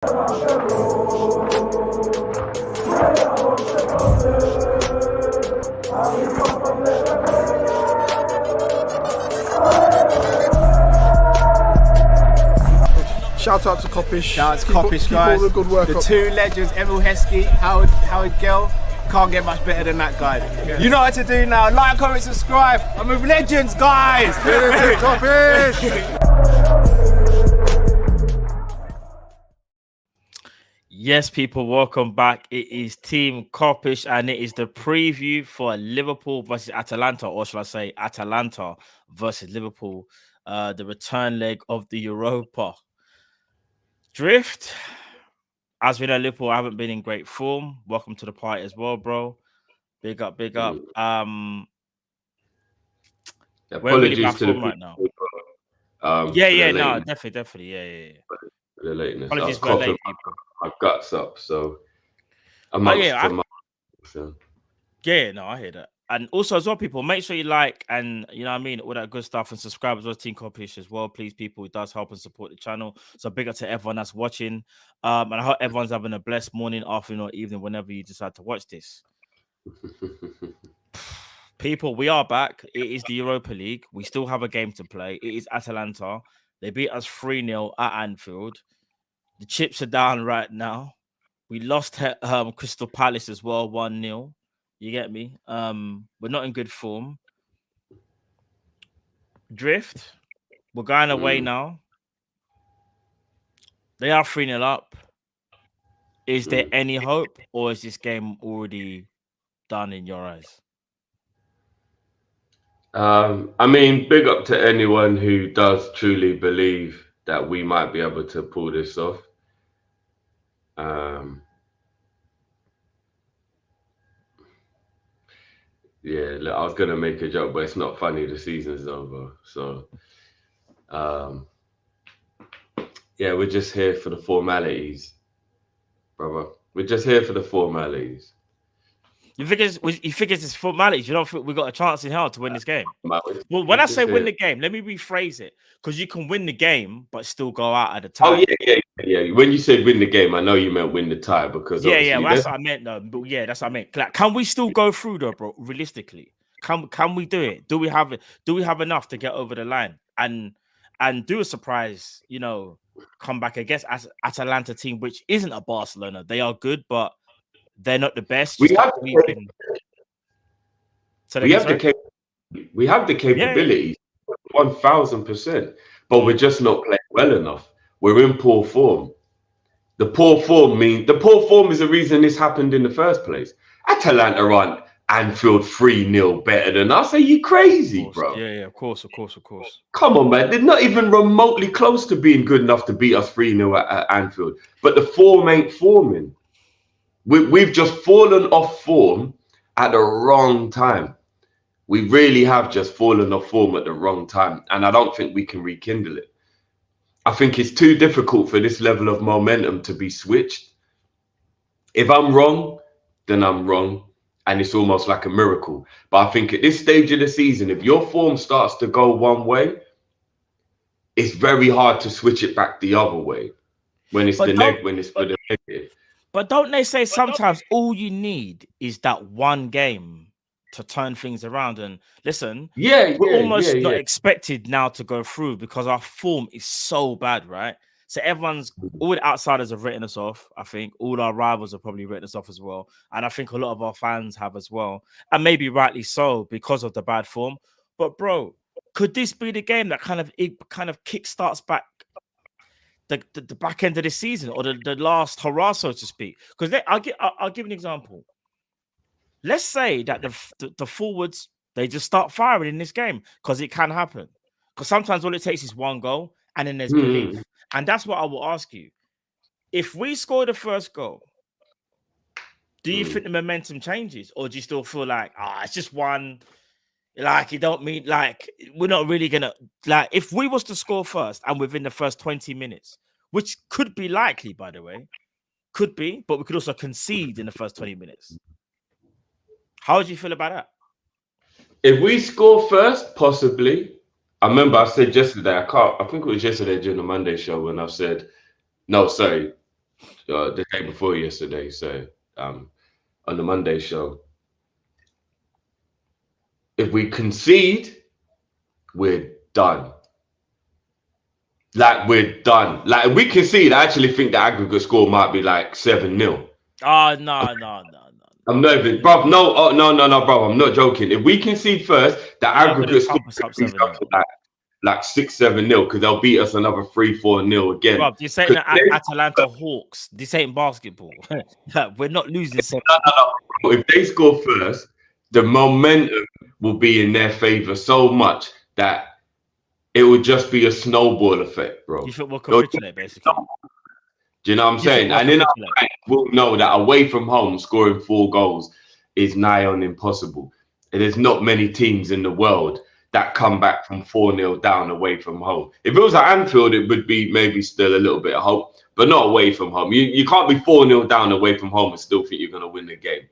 Shout out to Kop-Ish. Shout out to Kopish, guys. All the good work the up. two legends, Emil Heskey, Howard Gill. Can't get much better than that, guys. Yeah. You know what to do now. Like, comment, subscribe. I'm with legends, guys. Kop-Ish. Yes, people, welcome back. It is Team Kopish, and it is the preview for Liverpool versus Atalanta, or shall I say Atalanta versus Liverpool, the return leg of the Europa. Drift, as we know, Liverpool haven't been in great form. Welcome to the party as well, bro. Big up, big up. We're really bad form right now. Definitely, yeah. For the lateness. Apologies for late, people. My guts up, so I hear that. And also as well, people, make sure you like and you know what I mean, all that good stuff, and subscribe as well to Team Kopish as well. Please, people, it does help and support the channel. So big up to everyone that's watching. And I hope everyone's having a blessed morning, afternoon, or evening whenever you decide to watch this. People, we are back. It is the Europa League. We still have a game to play. It is Atalanta. They beat us 3-0 at Anfield. The chips are down right now. We lost Crystal Palace as well, 1-0. You get me? We're not in good form. Drift, we're going away now. They are 3-0 up. Is there any hope, or is this game already done in your eyes? I mean, big up to anyone who does truly believe that we might be able to pull this off. Yeah, look, I was gonna make a joke, but it's not funny. The season's over, so yeah, we're just here for the formalities, brother. We're just here for the formalities. You think it's formalities? You don't think we got a chance in hell to win this game? Well, when I say win the game, let me rephrase it, because you can win the game but still go out at the time. Oh yeah. When you said win the game, I know you meant win the tie, because well, that's what I meant, though. But yeah, that's what I meant. Like, can we still go through, though, bro? Realistically, can we do it? Do we have it? Do we have enough to get over the line and do a surprise? You know, come back against Atalanta team, which isn't a Barcelona. They are good, but they're not the best. We have the capability, 1000%, but we're just not playing well enough. We're in poor form. The poor form is the reason this happened in the first place. Atalanta aren't Anfield 3-0 better than us. Are you crazy, bro? Yeah, of course. Come on, man. They're not even remotely close to being good enough to beat us 3-0 at Anfield. But the form ain't forming. We've just fallen off form at the wrong time. We really have just fallen off form at the wrong time. And I don't think we can rekindle it. I think it's too difficult for this level of momentum to be switched. If I'm wrong, then I'm wrong. And it's almost like a miracle. But I think at this stage of the season, if your form starts to go one way, it's very hard to switch it back the other way when it's for the negative. But don't they say sometimes all you need is that one game to turn things around? And listen, we're almost not expected now to go through because our form is so bad, right? So all the outsiders have written us off. I think all our rivals have probably written us off as well. And I think a lot of our fans have as well. And maybe rightly so because of the bad form. But bro, could this be the game that kind of kickstarts back the back end of the season, or the last hurrah, so to speak? Because I'll give an example. Let's say that the forwards, they just start firing in this game, because it can happen. Because sometimes all it takes is one goal, and then there's belief. And that's what I will ask you. If we score the first goal, do you think the momentum changes, or do you still feel like, it's just one? Like, it don't mean, like, we're not really gonna, like, if we was to score first and within the first 20 minutes, which could be likely, by the way, could be, but we could also concede in the first 20 minutes. How would you feel about that? If we score first, possibly. I remember I said yesterday, I think it was yesterday during the Monday show, when I said, no, sorry, the day before yesterday. So on the Monday show, if we concede, we're done. Like, we're done. Like, if we concede, I actually think the aggregate score might be like 7-0. Oh, no. I'm not even, bro. No, bro. I'm not joking. If we concede first, the aggregate score is up to like 6-7-0 because they'll beat us another 3-4-0 again. Bro, this ain't Atalanta Hawks. This ain't basketball. We're not losing 7. No. If they score first, the momentum will be in their favor so much that it would just be a snowball effect, bro. You think we'll capitulate, basically? Do you know what I'm saying? And then we'll know that away from home, scoring 4 goals is nigh on impossible. And there's not many teams in the world that come back from 4-0 down away from home. If it was at Anfield, it would be maybe still a little bit of hope, but not away from home. You can't be 4-0 down away from home and still think you're going to win the game.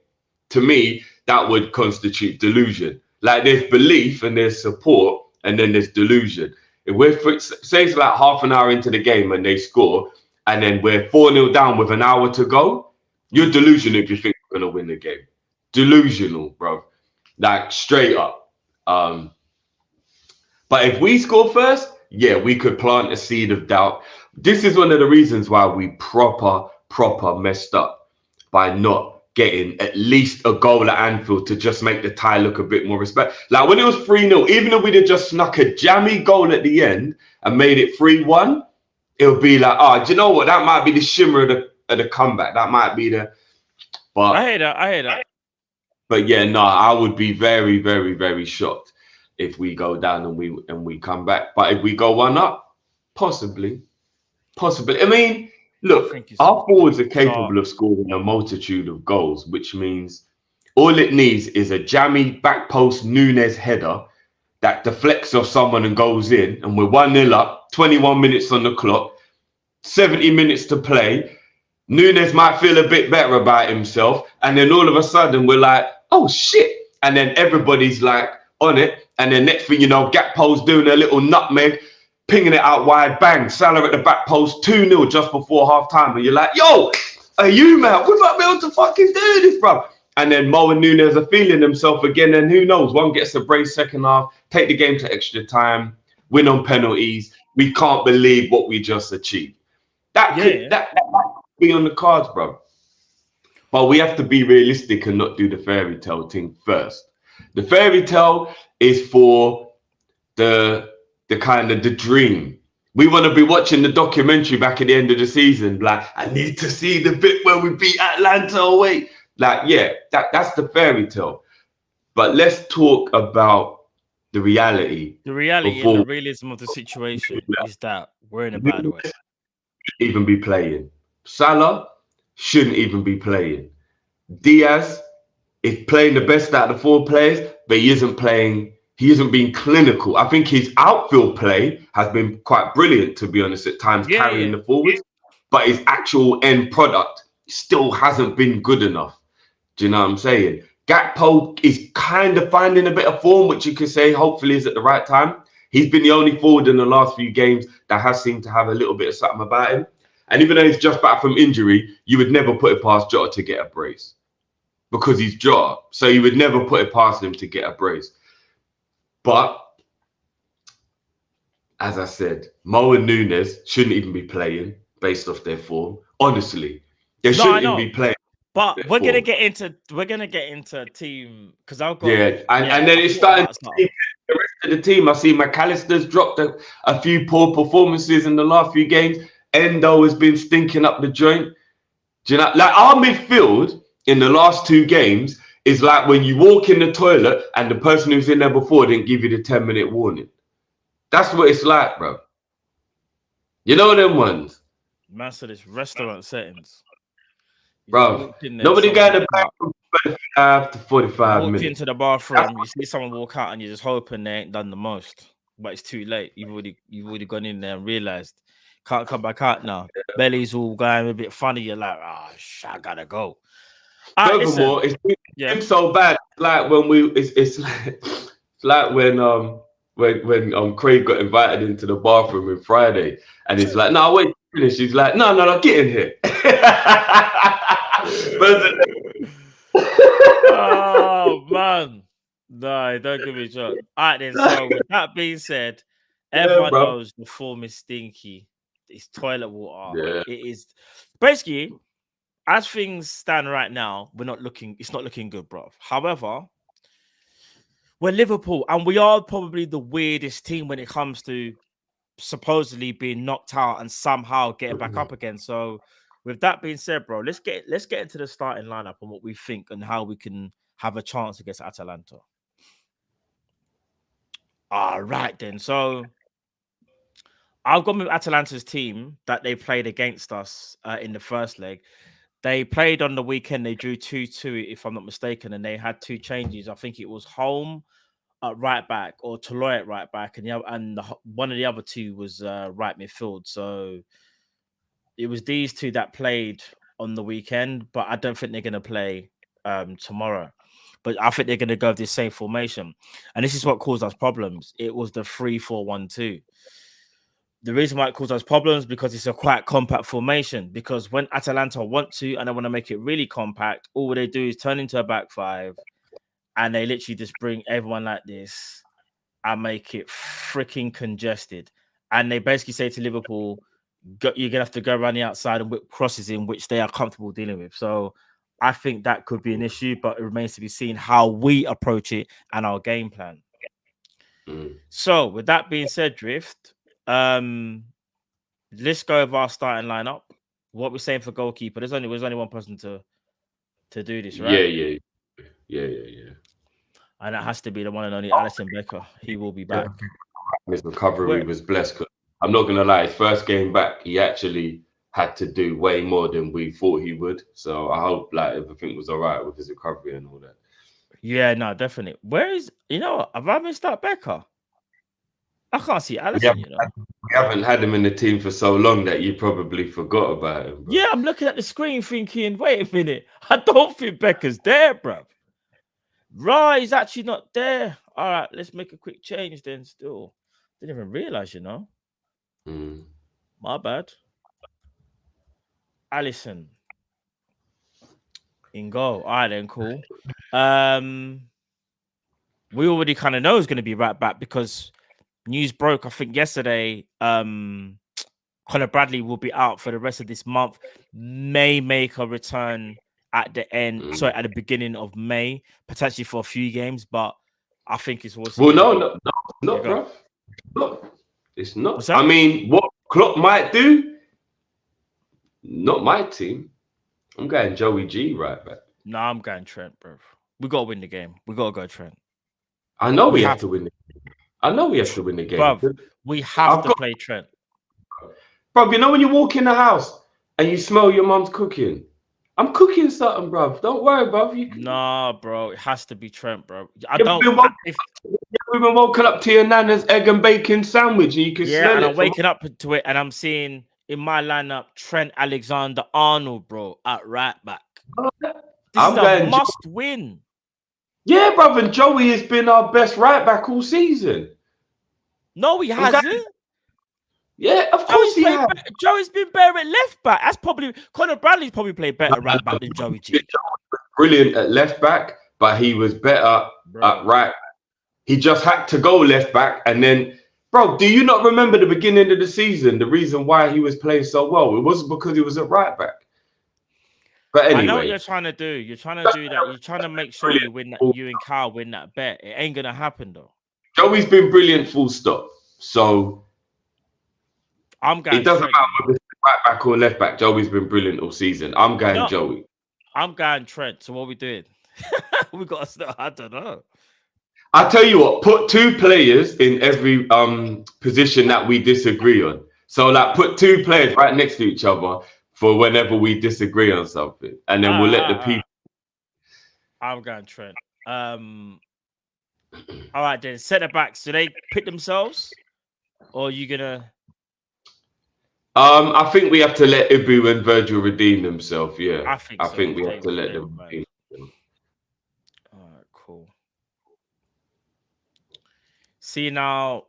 To me, that would constitute delusion. Like, there's belief and there's support, and then there's delusion. If we're, say it's like half an hour into the game and they score, and then we're 4-0 down with an hour to go, you're delusional if you think we're going to win the game. Delusional, bro. Like, straight up. But if we score first, yeah, we could plant a seed of doubt. This is one of the reasons why we proper messed up by not getting at least a goal at Anfield to just make the tie look a bit more respect. Like, when it was 3-0, even if we'd have just snuck a jammy goal at the end and made it 3-1, it would be like, oh, do you know what? That might be the shimmer of the comeback. That might be the... But I hear that. But yeah, no, I would be very, very, very shocked if we go down and we come back. But if we go 1-up, possibly. I mean, look, our forwards are capable of scoring a multitude of goals, which means all it needs is a jammy back post Nunes header that deflects off someone and goes in, and we're 1-0 up, 21 minutes on the clock, 70 minutes to play. Nunes might feel a bit better about himself, and then all of a sudden we're like, oh shit, and then everybody's like on it, and then next thing you know, Gakpo's doing a little nutmeg, pinging it out wide, bang, Salah at the back post, 2-0 just before half time, and you're like, yo, are you, man? We might be able to fucking do this, bro. And then Mo and Nunes are feeling themselves again, and who knows, one gets a brace second half, take the game to extra time, win on penalties. We can't believe what we just achieved. That might be on the cards, bro. But we have to be realistic and not do the fairy tale thing first. The fairy tale is for the kind of the dream. We want to be watching the documentary back at the end of the season. Like, I need to see the bit where we beat Atalanta away. Like, yeah, that's the fairy tale. But let's talk about the reality. The reality and the realism of the situation is that we're in a bad way. Even be playing. Salah shouldn't even be playing. Diaz is playing the best out of the 4 players, but he isn't playing. He isn't being clinical. I think his outfield play has been quite brilliant, to be honest, at times carrying the forwards, but his actual end product still hasn't been good enough. Do you know what I'm saying? Gakpo is kind of finding a bit of form, which you could say hopefully is at the right time. He's been the only forward in the last few games that has seemed to have a little bit of something about him. And even though he's just back from injury, you would never put it past Jota to get a brace because he's Jota. So you would never put it past him to get a brace. But as I said, Mo and Nunes shouldn't even be playing based off their form. Honestly, they shouldn't even be playing. But we're gonna get into a team because I'll go. Yeah, and then it's starting to see the rest of the team. I see McAllister's dropped a few poor performances in the last few games. Endo has been stinking up the joint. Do you know, like our midfield in the last 2 games is like when you walk in the toilet and the person who's in there before didn't give you the 10-minute warning. That's what it's like, bro. You know them ones. Man, so this restaurant settings. Bro, nobody got the back from 35 to 45 minutes. Walk into the bathroom, you see someone walk out and you're just hoping they ain't done the most. But it's too late. You've already gone in there and realized can't come back out now. Belly's all going a bit funny. You're like, oh, I gotta go. Furthermore, it's been so bad. It's like when it's like when Craig got invited into the bathroom on Friday, and he's like, "No, wait, finish." He's like, "No, get in here." Oh man, no, don't give me a joke. All right, then. So with that being said, everyone knows the form is stinky. It's toilet water. Yeah. It is basically as things stand right now. We're not looking. It's not looking good, bro. However, we're Liverpool, and we are probably the weirdest team when it comes to supposedly being knocked out and somehow getting back up again. So, with that being said, bro, let's get into the starting lineup and what we think and how we can have a chance against Atalanta. All right, then. So, I've gone with Atalanta's team that they played against us in the first leg. They played on the weekend. They drew 2-2, if I'm not mistaken, and they had two changes. I think it was Holm at right back or Toloy at right back, and one of the other two was right midfield. So it was these two that played on the weekend, but I don't think they're going to play tomorrow. But I think they're going to go with the same formation, and this is what caused us problems. It was the 3-4-1-2. The reason why it caused us problems because it's a quite compact formation. Because when Atalanta want to and they want to make it really compact, all they do is turn into a back five. And they literally just bring everyone like this and make it freaking congested. And they basically say to Liverpool, you're going to have to go around the outside and whip crosses in, which they are comfortable dealing with. So I think that could be an issue, but it remains to be seen how we approach it and our game plan. So with that being said, Drift, let's go over our starting lineup. What we're saying for goalkeeper. There's only one person to do this, right? Yeah. And that has to be the one and only Alisson Becker. He will be back. His recovery was blessed. I'm not gonna lie, his first game back, he actually had to do way more than we thought he would. So I hope like everything was all right with his recovery and all that. Yeah, no, definitely. Where is have I missed out Becker? I can't see Alisson, We haven't had him in the team for so long that you probably forgot about him. Bro. Yeah, I'm looking at the screen thinking, wait a minute, I don't think Becker's there, bro. Right, he's actually not there. All right, let's make a quick change then. Still, didn't even realize, My bad. Alisson in goal. All right, then, cool. We already kind of know he's going to be right back because news broke, I think, yesterday. Conor Bradley will be out for the rest of this month. May make a return at the beginning of May, potentially for a few games, but I think it's also. Well, no, bro. Look, it's not. I mean, what Klopp might do, not my team. I'm going Joey G right back. No, I'm going Trent, bro. We got to win the game. We got to go Trent. I know we have to win the game. I know we have to win the game. Bro, we have to play Trent. Bro, you know when you walk in the house and you smell your mom's cooking? I'm cooking something, bro. Don't worry, bro. Nah, bro. It has to be Trent, bro. We've been woken up to your nana's egg and bacon sandwich and you can smell it. Yeah, and I'm waking up to it and I'm seeing in my lineup Trent Alexander-Arnold, bro, at right back. This is a must win. Yeah, brother. And Joey has been our best right back all season. No, he hasn't. Yeah, of course he has. Joey's been better at left back. That's probably Conor Bradley's probably played better right back than Joey G. Brilliant at left back, but he was better at right. He just had to go left back, and then, bro, do you not remember the beginning of the season? The reason why he was playing so well, it wasn't because he was at right back. But anyway, I know what you're trying to do. You're trying to do that. You're trying to make sure you win that. You and Kyle win that bet. It ain't gonna happen though. Joey's been brilliant, full stop. So. I'm going. It doesn't matter whether it's right back or left back. Joey's been brilliant all season. I'm going Joey. I'm going Trent. So what are we doing? We got to start. I don't know. I tell you what. Put two players in every position that we disagree on. So like, put two players right next to each other for whenever we disagree on something, and then we'll let the people. I'm going Trent. All right then. Centre backs. Do they pick themselves, or are you gonna? I think we have to let Ibu and Virgil redeem themselves. Yeah, I think we have to let them redeem themselves. All right, cool. See now,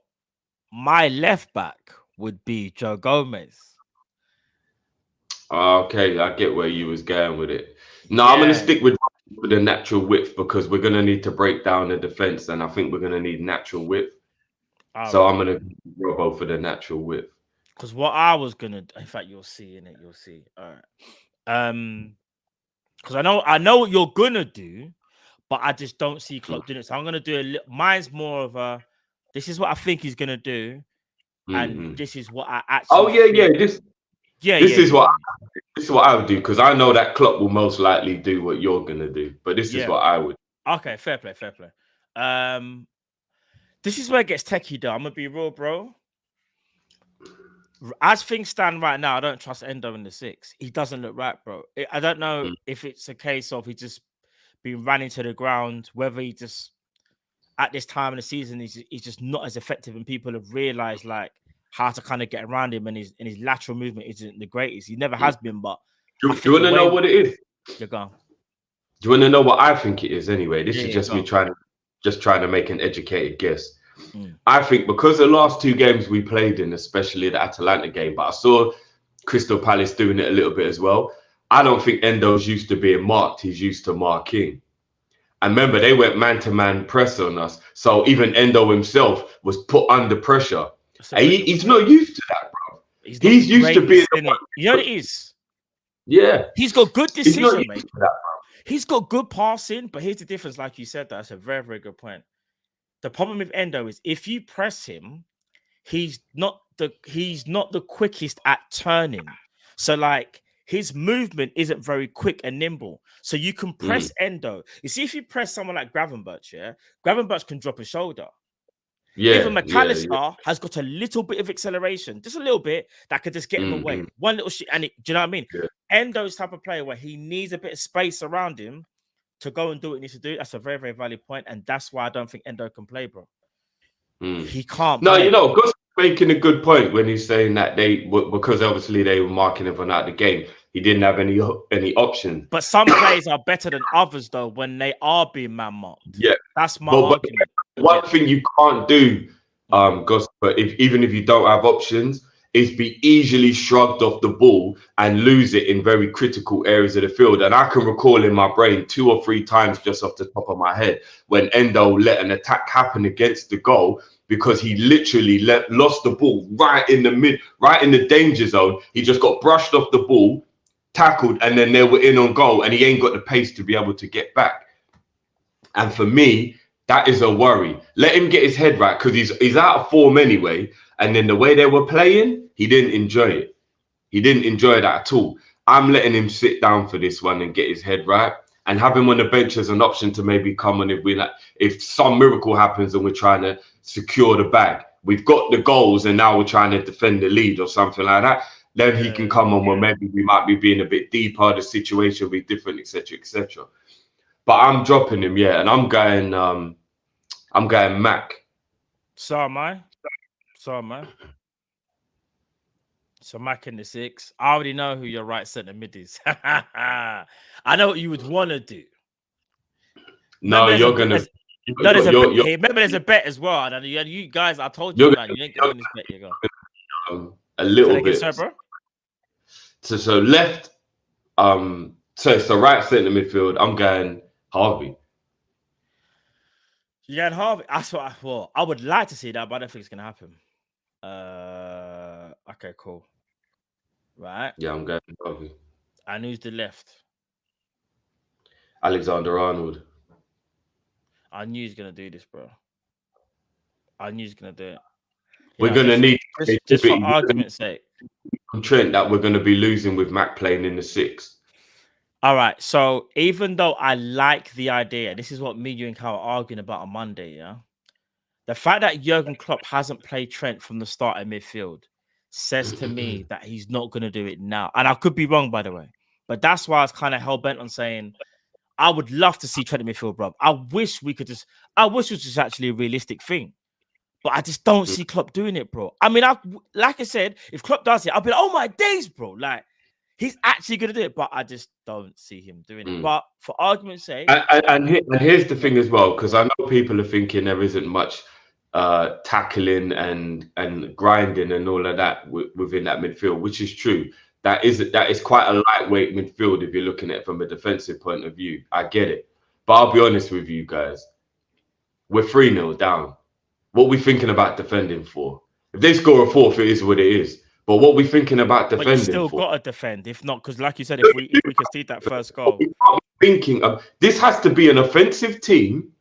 my left back would be Joe Gomez. Okay, I get where you was going with it. No, I'm going to Yeah. stick with the natural width because we're going to need to break down the defense, and I think we're going to need natural width. So I'm going to go for the natural width. Because what I was gonna, in fact, you'll see in it. You'll see. All right. Because I know what you're gonna do, but I just don't see Klopp doing it. So I'm gonna do a little. Mine's more of a. This is what I think he's gonna do, and this is what I actually. Oh yeah. This is what I would do because I know that Klopp will most likely do what you're gonna do. But this is what I would. Okay, fair play. This is where it gets techie though. I'm gonna be real, bro. As things stand right now, I don't trust Endo in the 6. He doesn't look right, bro. I don't know if it's a case of he just been ran into the ground, whether he just at this time of the season he's just not as effective, and people have realized like how to kind of get around him, and his lateral movement isn't the greatest. He never has been, but do you want to know what it is? You're gone. Do you want to know what I think it is anyway? This is just me trying to make an educated guess. I think because the last 2 games we played in, especially the Atalanta game, but I saw Crystal Palace doing it a little bit as well. I don't think Endo's used to being marked. He's used to marking. And remember, they went man-to-man press on us. So even Endo himself was put under pressure. And he's not used to that, bro. He's used to being... You know what it is? Yeah. He's got good decision making. He's got good passing, but here's the difference. Like you said, that's a very, very good point. The problem with Endo is if you press him, he's not the quickest at turning. So like his movement isn't very quick and nimble. So you can press Endo. You see, if you press someone like Gravenberch, Gravenberch can drop a shoulder. Even McAllister has got a little bit of acceleration, just a little bit, that could just get him away. One little shit, and do you know what I mean? Endo's type of player where he needs a bit of space around him to go and do what he needs to do. That's a very, very valid point, and that's why I don't think Endo can play, bro. He can't. No, you know, Gus making a good point when he's saying that because obviously they were marking him for out the game. He didn't have any options. But some players are better than others, though, when they are being man marked. Yeah, that's my argument. One thing you can't do, Gus, but even if you don't have options, is be easily shrugged off the ball and lose it in very critical areas of the field. And I can recall in my brain 2 or 3 times just off the top of my head when Endo let an attack happen against the goal because he literally lost the ball right in the danger zone. He just got brushed off the ball, tackled, and then they were in on goal, and he ain't got the pace to be able to get back. And for me, that is a worry. Let him get his head right because he's out of form anyway. And then the way they were playing, he didn't enjoy it. He didn't enjoy that at all. I'm letting him sit down for this one and get his head right and have him on the bench as an option to maybe come on if some miracle happens and we're trying to secure the bag. We've got the goals and now we're trying to defend the lead or something like that. Then he can come on where maybe we might be being a bit deeper, the situation will be different, etc., etc. But I'm dropping him, and I'm going Mac. So am I. So Mac in the 6. I already know who your right centre mid is. I know what you would want to do. No, you're gonna. Remember, there's a bet as well. And you guys, I told you that you ain't getting this bet. You go a little bit. So left. So it's the right centre midfield. I'm going Harvey. You going Harvey? That's what I would like to see that, but I don't think it's gonna happen. Okay, cool. Right. Yeah, I'm going Harvey. And who's the left? Alexander-Arnold. I knew he's gonna do this, bro. I knew he's gonna do it. We're gonna need just for argument's sake. Trent that we're gonna be losing with Mac playing in the 6. All right. So even though I like the idea, this is what me, you, and Kyle are arguing about on Monday. Yeah. The fact that Jurgen Klopp hasn't played Trent from the start in midfield says to me that he's not going to do it now. And I could be wrong, by the way. But that's why I was kind of hell-bent on saying I would love to see Trent in midfield, bro. I wish it was just actually a realistic thing. But I just don't see Klopp doing it, bro. I mean, like I said, if Klopp does it, I'll be like, oh my days, bro. Like, he's actually going to do it, but I just don't see him doing it. But for argument's sake... And here's the thing as well, because I know people are thinking there isn't much tackling and grinding and all of that within that midfield, which is true. that is quite a lightweight midfield if you're looking at it from a defensive point of view. I get it. But I'll be honest with you guys. We're 3-0 down. What we thinking about defending for? If they score a fourth, it is what it is. But what we thinking about defending for? But you still got to defend. If not, because like you said, if we concede that first goal. Thinking of this has to be an offensive team.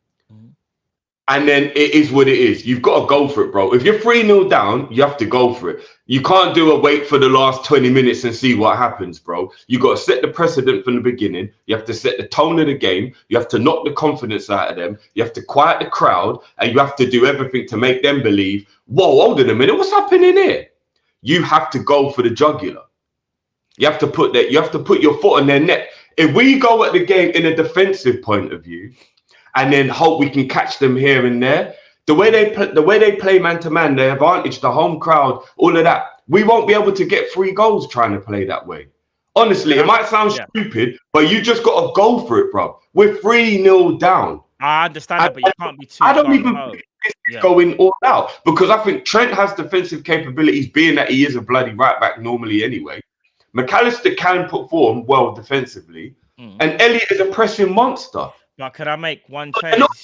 And then it is what it is. You've got to go for it, bro. If you're 3-0 down, you have to go for it. You can't do a wait for the last 20 minutes and see what happens, bro. You got to set the precedent from the beginning. You have to set the tone of the game. You have to knock the confidence out of them. You have to quiet the crowd. And you have to do everything to make them believe, whoa, hold on a minute. What's happening here? You have to go for the jugular. You have to put that. You have to put your foot on their neck. If we go at the game in a defensive point of view, and then hope we can catch them here and there. The way they play man to man, the advantage, the home crowd, all of that. We won't be able to get 3 goals trying to play that way. Honestly, it might sound stupid, but you just got to go for it, bro. We're 3-0 down. I understand that, but you can't be too. I don't even think it's going all out because I think Trent has defensive capabilities, being that he is a bloody right back normally anyway. McAllister can perform well defensively, and Elliott is a pressing monster. Now, can I make one change? They're not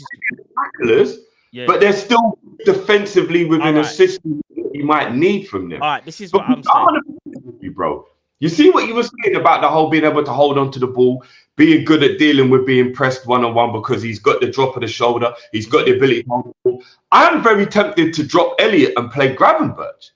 tacklers, but they're still defensively within a system that you might need from them. All right, this is what I'm saying. You, bro. You see what you were saying about the whole being able to hold on to the ball, being good at dealing with being pressed one-on-one because he's got the drop of the shoulder, he's got the ability to hold the ball. I'm very tempted to drop Elliott and play Gravenberch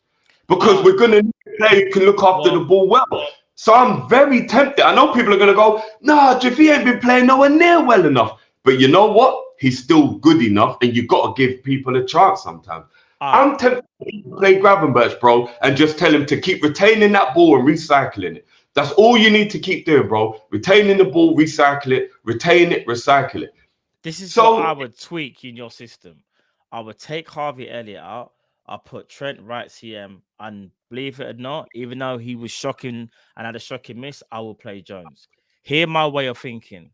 because we're going to need a player who can look after the ball well. So I'm very tempted. I know people are going to go, nah, if he ain't been playing nowhere near well enough. But you know what? He's still good enough, and you've got to give people a chance sometimes. I'm tempted to play Gravenberch, bro, and just tell him to keep retaining that ball and recycling it. That's all you need to keep doing, bro. Retaining the ball, recycle it, retain it, recycle it. This is what I would tweak in your system. I would take Harvey Elliott out. I'll put Trent right CM, and believe it or not, even though he was shocking and had a shocking miss, I will play Jones. Hear my way of thinking,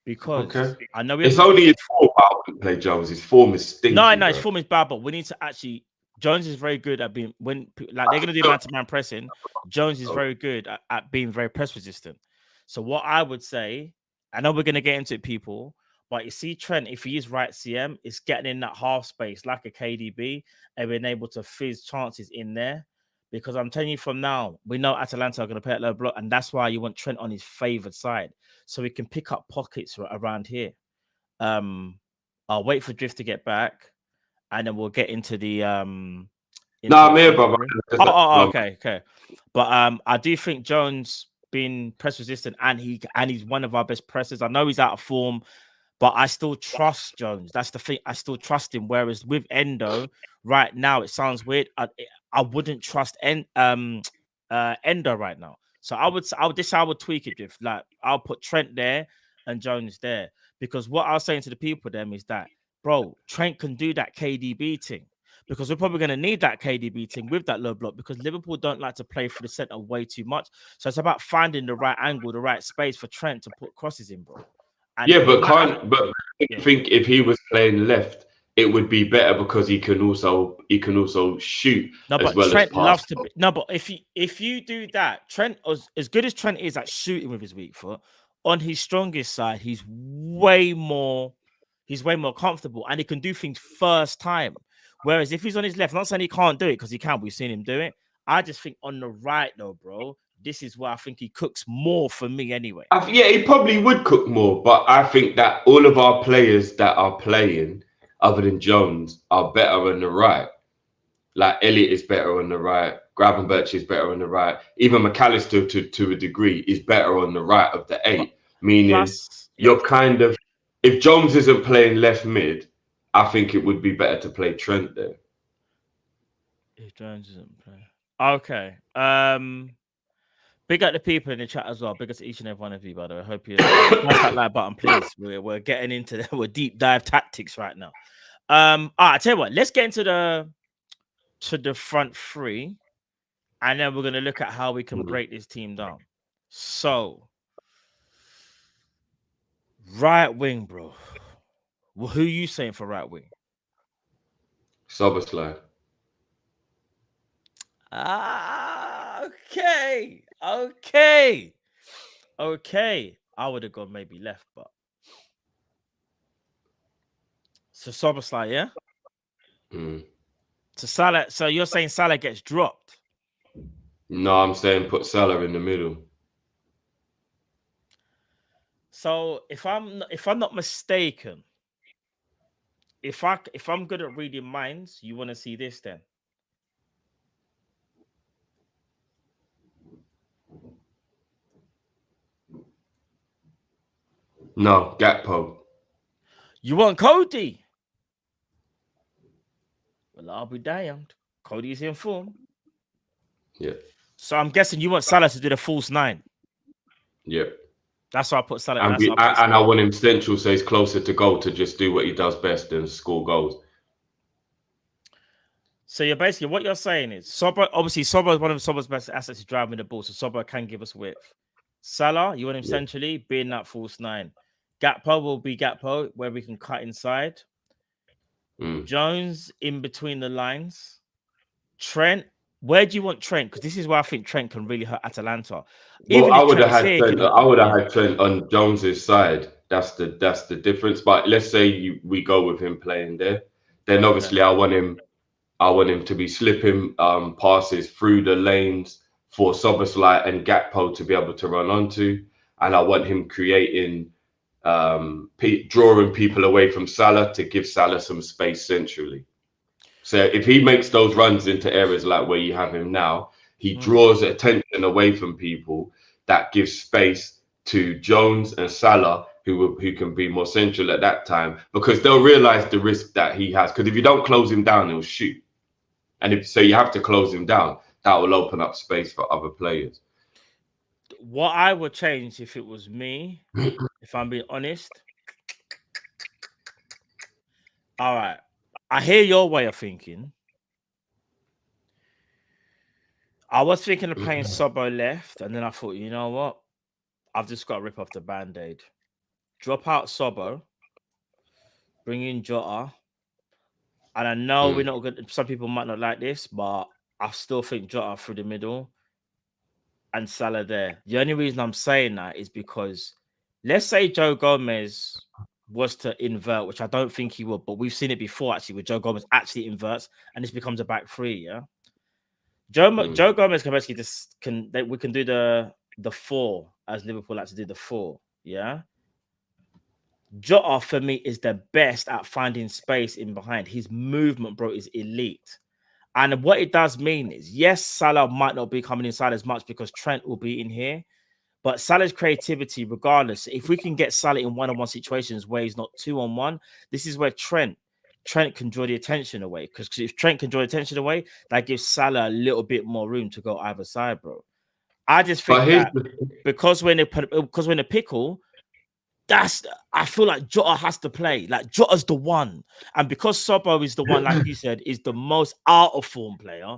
because I know it's only his form. I wouldn't play Jones. His form is stinky. No, his form is bad, but we need to actually. Jones is very good at being when like they're gonna do man-to-man pressing. Jones is very good at being very press resistant. So what I would say, I know we're gonna get into it, people. But you see, Trent, if he is right CM, it's getting in that half space like a KDB and being able to fizz chances in there. Because I'm telling you from now, we know Atalanta are going to play at low block, and that's why you want Trent on his favoured side. So he can pick up pockets around here. I'll wait for Drift to get back, and then we'll get into the... I'm here, brother. Okay. But I do think Jones being press resistant, and he's one of our best pressers. I know he's out of form, but I still trust Jones. That's the thing. I still trust him. Whereas with Endo, right now, it sounds weird. I wouldn't trust Endo right now. So I would tweak it. If like I'll put Trent there and Jones there, because what I was saying to the people then is that, bro, Trent can do that KDB thing, because we're probably going to need that KDB thing with that low block, because Liverpool don't like to play through the center way too much. So it's about finding the right angle, the right space for Trent to put crosses in, bro. And I think if he was playing left, it would be better because he can also shoot. No, but as well Trent as loves to. No, but if you do that, Trent, as good as Trent is at shooting with his weak foot, on his strongest side, he's way more comfortable, and he can do things first time. Whereas if he's on his left, I'm not saying he can't do it, because he can. We've seen him do it. I just think on the right, though, bro, this is where I think he cooks more for me anyway. Yeah, he probably would cook more, but I think that all of our players that are playing, other than Jones, are better on the right. Like Elliott is better on the right. Gravenberch is better on the right. Even McAllister, to a degree, is better on the right of the 8. Meaning, you're kind of... If Jones isn't playing left mid, I think it would be better to play Trent there. If Jones isn't playing... Okay. Big up the people in the chat as well. Big up to each and every one of you, by the way. I hope you smash that like button, please. We're getting into we're deep dive tactics right now. All right, I tell you what, let's get into the front three, and then we're gonna look at how we can break this team down. So, right wing, bro. Well, who are you saying for right wing? Soboslai. Okay. Okay. I would have gone maybe left, but so Soboslai, yeah. So Salah. So you're saying Salah gets dropped? No, I'm saying put Salah in the middle. So if I'm not mistaken, if I'm good at reading minds, you want to see this then? No, Gakpo. You want Cody? Well, I'll be damned. Cody's in form. Yeah. So I'm guessing you want Salah to do the false 9. Yeah. That's why I put Salah. And, I want him central, so he's closer to goal to just do what he does best and score goals. So you're basically, what you're saying is Sobo. Obviously, Sobo is one of Sobo's best assets is driving the ball, so Sobo can give us width. Salah, you want him centrally, being that false 9. Gakpo will be Gakpo, where we can cut inside. Jones in between the lines. Trent, where do you want Trent? Because this is where I think Trent can really hurt Atalanta. Well, I would have had Trent on Jones's side. That's the difference. But let's say we go with him playing there, then obviously I want him to be slipping passes through the lanes for Szoboszlai and Gakpo to be able to run onto, and I want him creating, drawing people away from Salah to give Salah some space centrally. So if he makes those runs into areas like where you have him now, he draws attention away from people. That gives space to Jones and Salah, who can be more central at that time, because they'll realize the risk that he has. Because if you don't close him down, he'll shoot. And so you have to close him down. That will open up space for other players. What I would change if it was me, if I'm being honest. All right. I hear your way of thinking. I was thinking of playing Sobo left, and then I thought, you know what? I've just got to rip off the band-aid. Drop out Sobo, bring in Jota. And I know we're not good. Some people might not like this, but I still think Jota through the middle and Salah there. The only reason I'm saying that is because let's say Joe Gomez was to invert, which I don't think he will, but we've seen it before actually, where Joe Gomez actually inverts and this becomes a back 3. Yeah, Joe Gomez can basically we can do the 4 as Liverpool like to do the 4. Yeah. Jota for me is the best at finding space in behind. His movement, bro, is elite. And what it does mean is, yes, Salah might not be coming inside as much because Trent will be in here, but Salah's creativity, regardless, if we can get Salah in one-on-one situations where he's not 2-on-1, this is where Trent can draw the attention away. Because if Trent can draw the attention away, that gives Salah a little bit more room to go either side, bro. I just think that because we're in a pickle, I feel like Jota has to play. Like Jota's the one, and because Sobo is the one, like you said, is the most out of form player.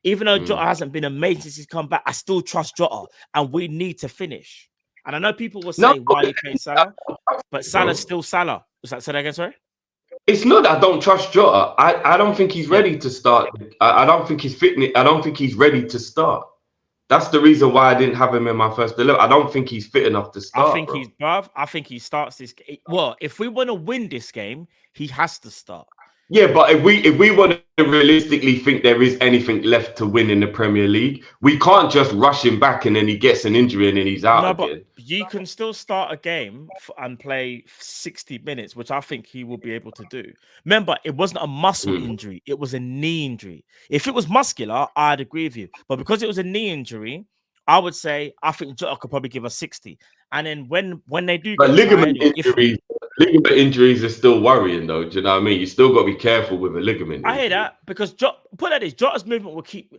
Even though Jota hasn't been amazing since he's come back, I still trust Jota, and we need to finish. And I know people will say, "Why are you playing Salah?" But Salah's still Salah. Was that said again? Sorry. It's not that I don't trust Jota. I don't think he's ready to start. I don't think he's fit. I don't think he's ready to start. That's the reason why I didn't have him in my first 11. I don't think he's fit enough to start. I think he starts this game. Well, if we want to win this game, he has to start. Yeah, but if we want to realistically think there is anything left to win in the Premier League, we can't just rush him back and then he gets an injury and then he's out again. But you can still start a game and play 60 minutes, which I think he will be able to do. Remember, it wasn't a muscle injury. It was a knee injury. If it was muscular, I'd agree with you. But because it was a knee injury, I would say I think Jota could probably give us 60. And then when they do, but ligament injuries are still worrying, though. Do you know what I mean? You still got to be careful with a ligament injury. I hear that because Jota's movement will keep.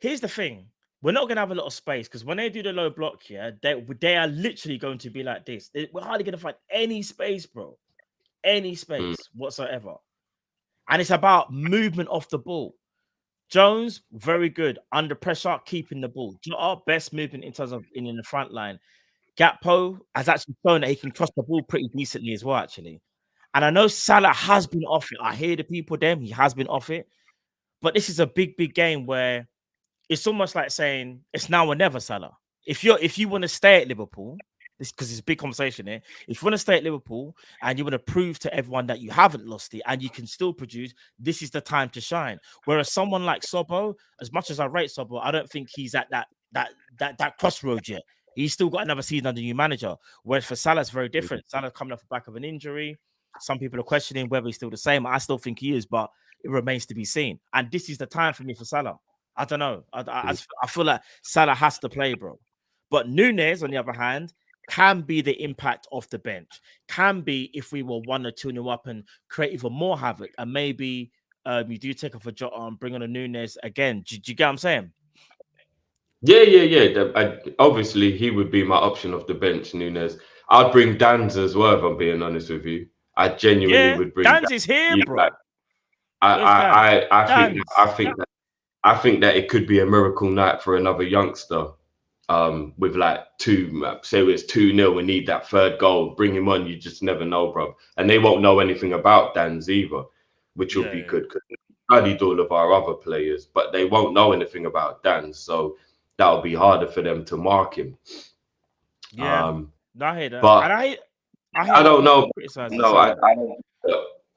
Here's the thing: we're not going to have a lot of space because when they do the low block here, they are literally going to be like this. We're hardly going to find any space, bro, any space whatsoever. And it's about movement off the ball. Jones, very good under pressure, keeping the ball. Jota, best movement in terms of in the front line. Gakpo has actually shown that he can cross the ball pretty decently as well, actually. And I know Salah has been off it. I hear the people he has been off it. But this is a big, big game where it's almost like saying it's now or never, Salah. If you want to stay at Liverpool, because it's a big conversation here. If you want to stay at Liverpool and you want to prove to everyone that you haven't lost it and you can still produce, this is the time to shine. Whereas someone like Sobo, as much as I rate Sobo, I don't think he's at that crossroads yet. He's still got another season under new manager. Whereas for Salah, it's very different. Salah's coming off the back of an injury. Some people are questioning whether he's still the same. I still think he is, but it remains to be seen. And this is the time for me for Salah. I don't know. I feel like Salah has to play, bro. But Nunez, on the other hand, can be the impact off the bench. Can be if we were 1 or 2-0 up and create even more havoc. And maybe you do take off a Jota and bring on a Nunez again. Do you get what I'm saying? Yeah. Obviously, he would be my option off the bench, Nunez. I'd bring Danz as well, if I'm being honest with you. I genuinely would bring Danz is here, bro. I think that it could be a miracle night for another youngster. With like say it's 2-0, we need that third goal. Bring him on. You just never know, bro. And they won't know anything about Danz either, which will be good. Because we studied all of our other players, but they won't know anything about Danz, so that'll be harder for them to mark him. Yeah, I hear that. But I don't know. No,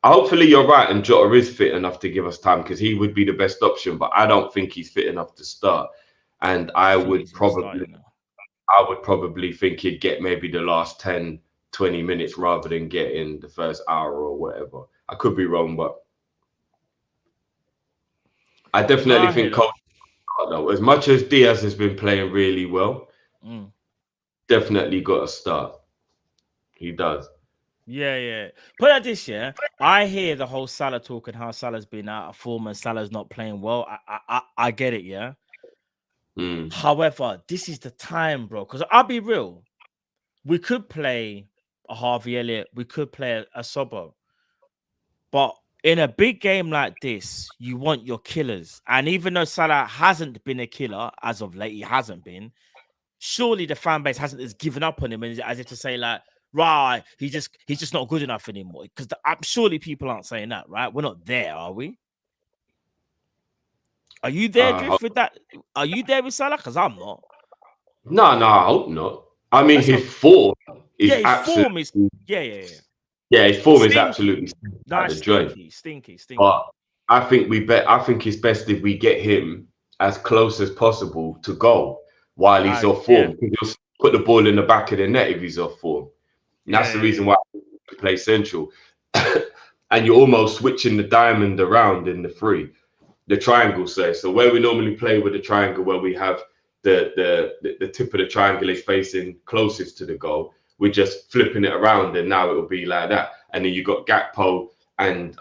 hopefully you're right, and Jota is fit enough to give us time because he would be the best option. But I don't think he's fit enough to start. And I would probably think he'd get maybe the last 10, 20 minutes rather than get in the first hour or whatever. I could be wrong, but I definitely think though, as much as Diaz has been playing really well, definitely got to start. He does. Yeah. Put it like this, I hear the whole Salah talk and how Salah's been out of form and Salah's not playing well. I get it, yeah. However, this is the time, bro. Because I'll be real, we could play a Harvey Elliott, we could play a Sobo, but in a big game like this, you want your killers. And even though Salah hasn't been a killer as of late, he hasn't been. Surely the fan base hasn't given up on him, as if to say like, right, he's just not good enough anymore. Because surely people aren't saying that, right? We're not there, are we? Are you there, Drift, with that? Are you there with Salah? Because I'm not. No, I hope not. I mean, his form is absolutely... his form is absolutely stinky. But I think it's best if we get him as close as possible to goal while he's off form. He'll put the ball in the back of the net if he's off form. And that's the reason why we play central. And you're almost switching the diamond around in the triangle, say. So where we normally play with the triangle, where we have the tip of the triangle is facing closest to the goal, we're just flipping it around, and now it will be like that. And then you got Gakpo and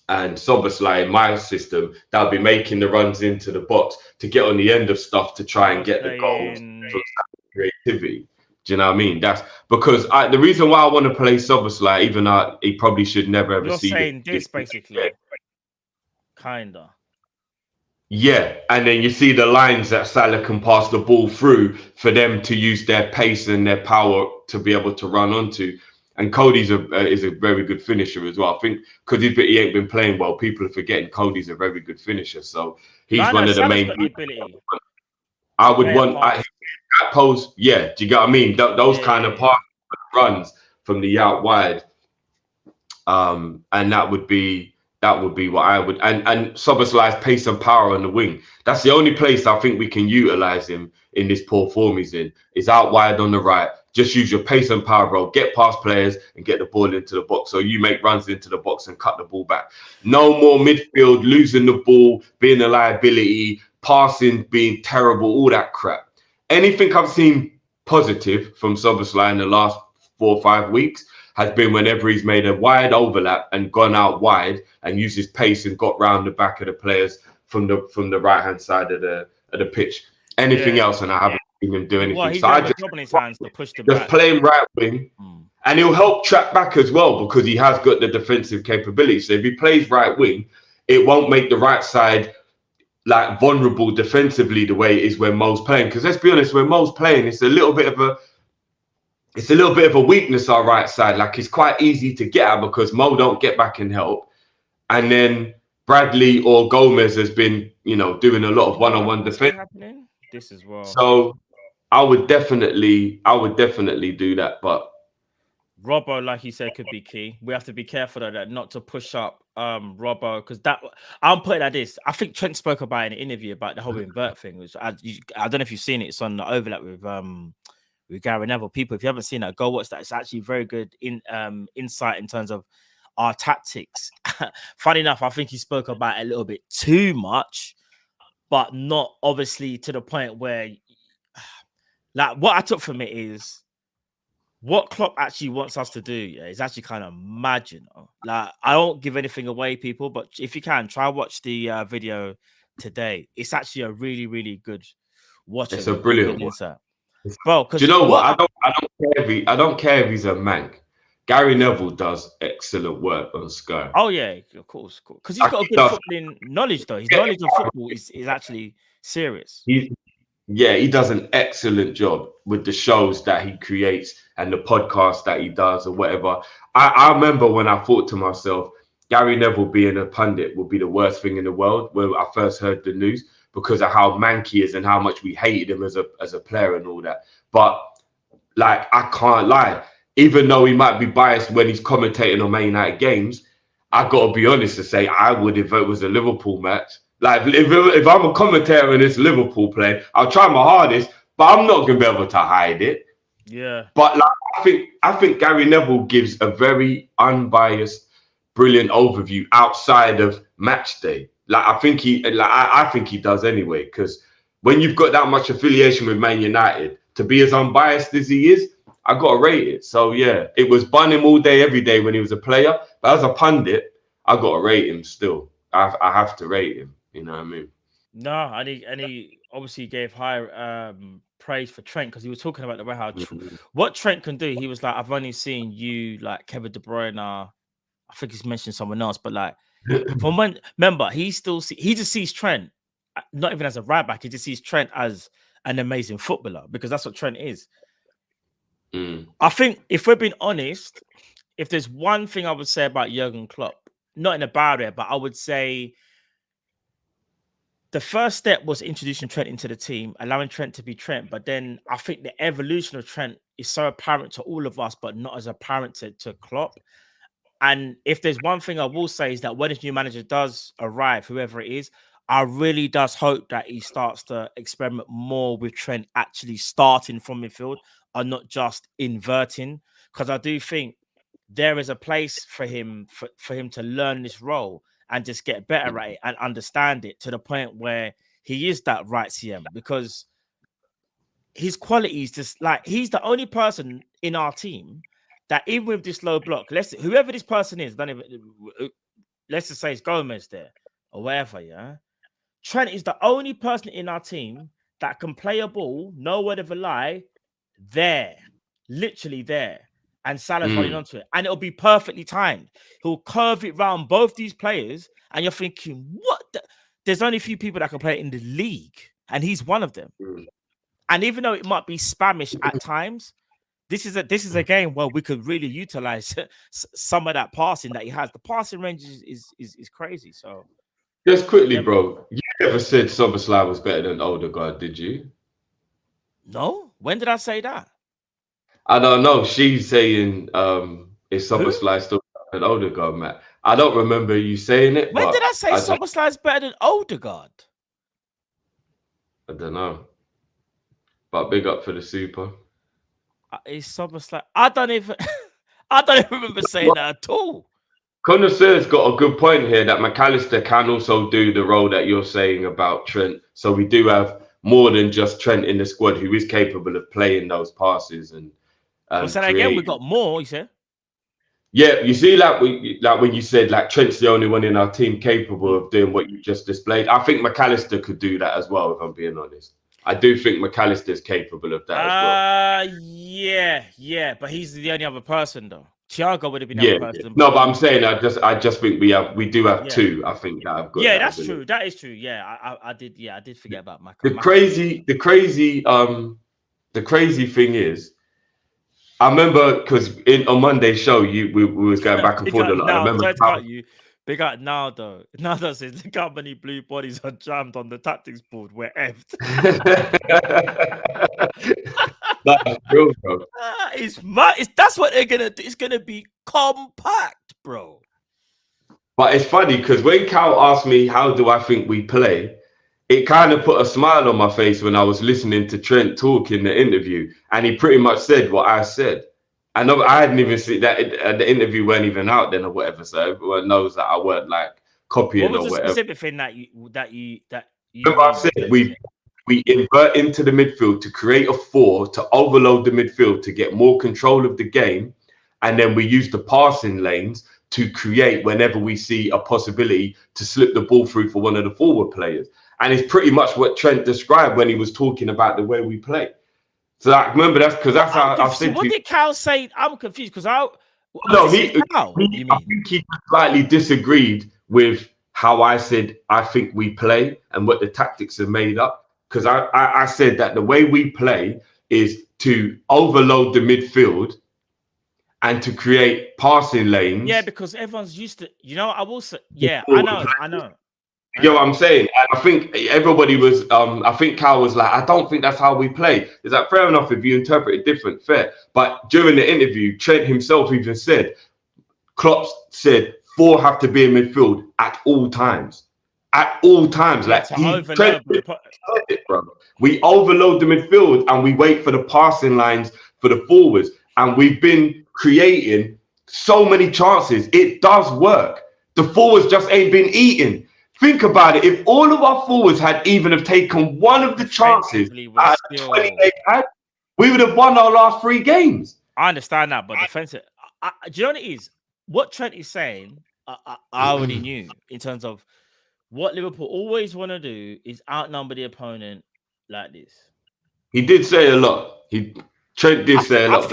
Szoboszlai in my system that'll be making the runs into the box to get on the end of stuff to try and get the goals. So creativity. Do you know what I mean? That's because the reason why I want to play Szoboszlai, even though he probably should never ever see. You're saying this basically. Kinda. Yeah, and then you see the lines that Salah can pass the ball through for them to use their pace and their power to be able to run onto. And Cody's is a very good finisher as well. I think because he ain't been playing well, people are forgetting Cody's a very good finisher. So he's one of the main people. I would want that pose. Yeah, do you get what I mean? Those kind of runs from the out wide, and that would be what I would, and Szoboszlai's pace and power on the wing. That's the only place I think we can utilize him in this poor form he's in, is out wide on the right. Just use your pace and power, bro. Get past players and get the ball into the box. So you make runs into the box and cut the ball back. No more midfield, losing the ball, being a liability, passing, being terrible, all that crap. Anything I've seen positive from Szoboszlai in the last 4 or 5 weeks has been whenever he's made a wide overlap and gone out wide and used his pace and got round the back of the players from the right hand side of the pitch. Anything else, and I haven't seen him do anything. Well, he's so I just his hands to push them back. Play him right wing, and he'll help track back as well because he has got the defensive capability. So if he plays right wing, it won't make the right side like vulnerable defensively the way it is when Mo's playing. Because let's be honest, when Mo's playing, it's a little bit of a weakness our right side. Like it's quite easy to get at because Mo don't get back and help, and then Bradley or Gomez has been, doing a lot of one-on-one defense. Happening? This as well. So I would definitely do that. But Robbo, like you said, could be key. We have to be careful of that, not to push up Robbo, because that I'm putting it like this. I think Trent spoke about in an interview about the whole invert thing. Which I don't know if you've seen it. It's on the overlap with Gary Neville. People, if you haven't seen that, go watch that. It's actually very good insight in terms of our tactics. Funny enough, I think he spoke about it a little bit too much, but not obviously to the point where, like, what I took from it is what Klopp actually wants us to do is actually kind of mad, Like, I don't give anything away, people, but if you can, try watch the video today. It's actually a really, really good watch. It's a brilliant one. Well, do you know what? I don't care if he's a mank. Gary Neville does excellent work on Sky. Oh yeah, of course, because he's got a good footballing knowledge, though. His knowledge of football is actually serious. He does an excellent job with the shows that he creates and the podcast that he does or whatever. I remember when I thought to myself, Gary Neville being a pundit would be the worst thing in the world when I first heard the news, because of how manky he is and how much we hated him as a player and all that. But like, I can't lie, even though he might be biased when he's commentating on Man United games, I got to be honest and say I would if it was a Liverpool match. Like, if I'm a commentator and it's Liverpool playing, I'll try my hardest, but I'm not going to be able to hide it. Yeah. But like, I think Gary Neville gives a very unbiased, brilliant overview outside of match day. Like, I think he does anyway, because when you've got that much affiliation with Man United, to be as unbiased as he is, I got to rate it. So yeah, it was bun him all day, every day when he was a player, but as a pundit, I got to rate him still. I have to rate him. You know what I mean? No, and he obviously gave high praise for Trent, because he was talking about the way how what Trent can do. He was like, I've only seen you, like Kevin De Bruyne. I think he's mentioned someone else, but like, from when, remember, he just sees Trent not even as a right back. He just sees Trent as an amazing footballer, because that's what Trent is. I think, if we're being honest, if there's one thing I would say about Jurgen Klopp, not in a bad way, but I would say the first step was introducing Trent into the team, allowing Trent to be Trent. But then I think the evolution of Trent is so apparent to all of us, but not as apparent to Klopp. And if there's one thing I will say, is that when his new manager does arrive, whoever it is, I really does hope that he starts to experiment more with Trent actually starting from midfield and not just inverting. Because I do think there is a place for him to learn this role and just get better at it and understand it to the point where he is that right CM, because his qualities, just like, he's the only person in our team that even with this low block, whoever this person is, let's just say it's Gomez there or whatever, yeah. Trent is the only person in our team that can play a ball, no word of a lie, literally there. And Salah's running onto it. And it'll be perfectly timed. He'll curve it round both these players. And you're thinking, what? There's only a few people that can play it in the league. And he's one of them. And even though it might be spammish at times, this is a game where we could really utilize some of that passing that he has. The passing range is crazy. So just quickly, bro, you never said Szoboszlai was better than Odegaard, did you? No? When did I say that? I don't know. She's saying is Szoboszlai still better than Odegaard, Matt? I don't remember you saying it. When did I say Szoboszlai is better than Odegaard? I don't know. But big up for the super. Is Szoboszlai? I don't even remember saying that at all. Connoisseur's got a good point here that McAllister can also do the role that you're saying about Trent. So we do have more than just Trent in the squad who is capable of playing those passes and. So again, we got more. You said. Yeah, you see, like when you said like Trent's the only one in our team capable of doing what you just displayed. I think McAllister could do that as well. If I'm being honest, I do think McAllister's capable of that as well. Yeah, but he's the only other person though. Thiago would have been the other person. No, but I'm saying I just think we do have two. I think that I've got. Yeah, that's true. That is true. Yeah, I did forget about The crazy thing is, I remember because on Monday's show we was going back and forth a lot. I remember Big up Naldo. Naldo says, look how many blue bodies are jammed on the tactics board. We're effed. That's real, bro. That's what they're gonna do. It's gonna be compact, bro. But it's funny because when Cal asked me how do I think we play, it kind of put a smile on my face when I was listening to Trent talk in the interview, and he pretty much said what I said. I know I hadn't even seen that the interview weren't even out then or whatever, so everyone knows that I weren't like copying or whatever. What was the specific thing that you remember I said we invert into the midfield to create a 4 to overload the midfield to get more control of the game, and then we use the passing lanes to create whenever we see a possibility to slip the ball through for one of the forward players. And it's pretty much what Trent described when he was talking about the way we play. So I remember that's because that's how I said. What did Cal say? I'm confused because I think he slightly disagreed with how I said I think we play and what the tactics are made up. Because I said that the way we play is to overload the midfield and to create passing lanes. Yeah, because everyone's used to, I will say, yeah, I know. You know what I'm saying? And I think everybody was, I think Cal was like, I don't think that's how we play. Is that fair enough if you interpret it different? Fair. But during the interview, Trent himself even said, Klopp said 4 have to be in midfield at all times. At all times. Like we overload the midfield and we wait for the passing lines for the forwards. And we've been creating so many chances. It does work. The forwards just ain't been eating. Think about it. If all of our forwards had even have taken one of the chances out of 20 they had, we would have won our last 3 games. I understand that, but defensive. Do you know what it is? What Trent is saying, I already knew in terms of what Liverpool always want to do is outnumber the opponent like this. He did say a lot. Trent did say a lot.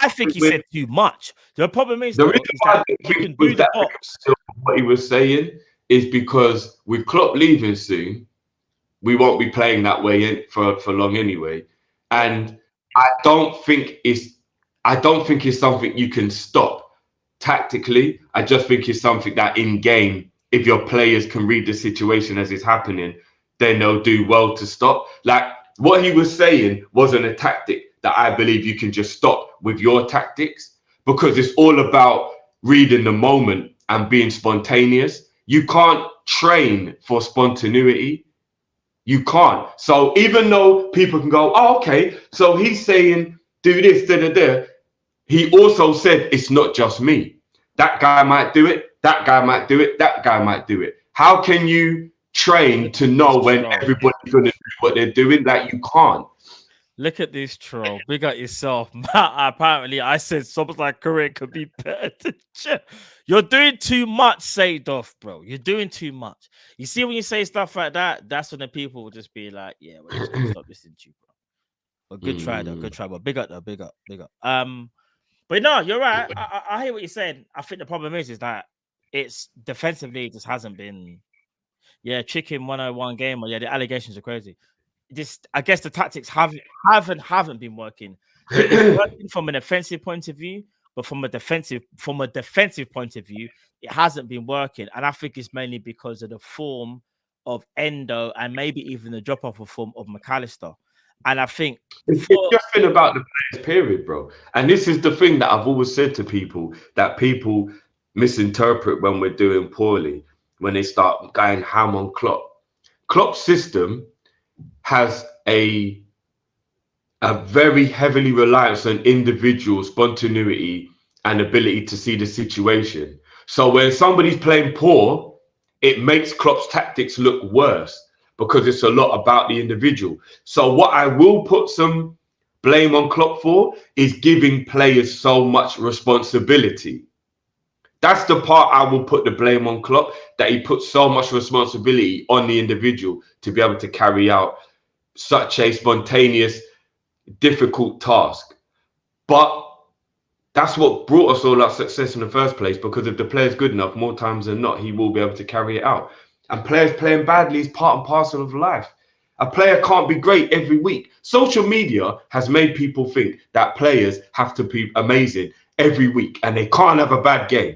I think he said too much. The problem is, you can do the box. What he was saying is because with Klopp leaving soon, we won't be playing that way for long anyway. And I don't think it's something you can stop tactically. I just think it's something that in game, if your players can read the situation as it's happening, then they'll do well to stop. Like what he was saying wasn't a tactic that I believe you can just stop with your tactics, because it's all about reading the moment and being spontaneous. You can't train for spontaneity. You can't. So even though people can go, oh, okay, so he's saying do this, he also said it's not just me. That guy might do it. That guy might do it. That guy might do it. How can you train to know when everybody's going to do what they're doing? Like you can't. Look at this troll. Big up yourself. Apparently, I said something like career could be better than Jeff. You're doing too much, Sadoff, bro. You're doing too much. You see, when you say stuff like that, that's when the people will just be like, yeah, we're just gonna stop listening to you, bro. But good try, though. Good try. But big up, though. Big up. Big up. But no, you're right. I hear what you're saying. I think the problem is that it's defensively, it just hasn't been, chicken 101 game. Or the allegations are crazy. I guess the tactics haven't been working. It's working from an offensive point of view, but from a defensive point of view, it hasn't been working. And I think it's mainly because of the form of Endo and maybe even the drop-off of form of McAllister. And I think it's just been about the players, period, bro. And this is the thing that I've always said to people, that people misinterpret when we're doing poorly, when they start going ham on Klopp. Klopp's system has a very heavily reliance on individual spontaneity and ability to see the situation. So when somebody's playing poor, it makes Klopp's tactics look worse because it's a lot about the individual. So what I will put some blame on Klopp for is giving players so much responsibility. That's the part I will put the blame on Klopp, that he puts so much responsibility on the individual to be able to carry out such a spontaneous, difficult task. But that's what brought us all our success in the first place, because if the player's good enough, more times than not, he will be able to carry it out. And players playing badly is part and parcel of life. A player can't be great every week. Social media has made people think that players have to be amazing every week and they can't have a bad game.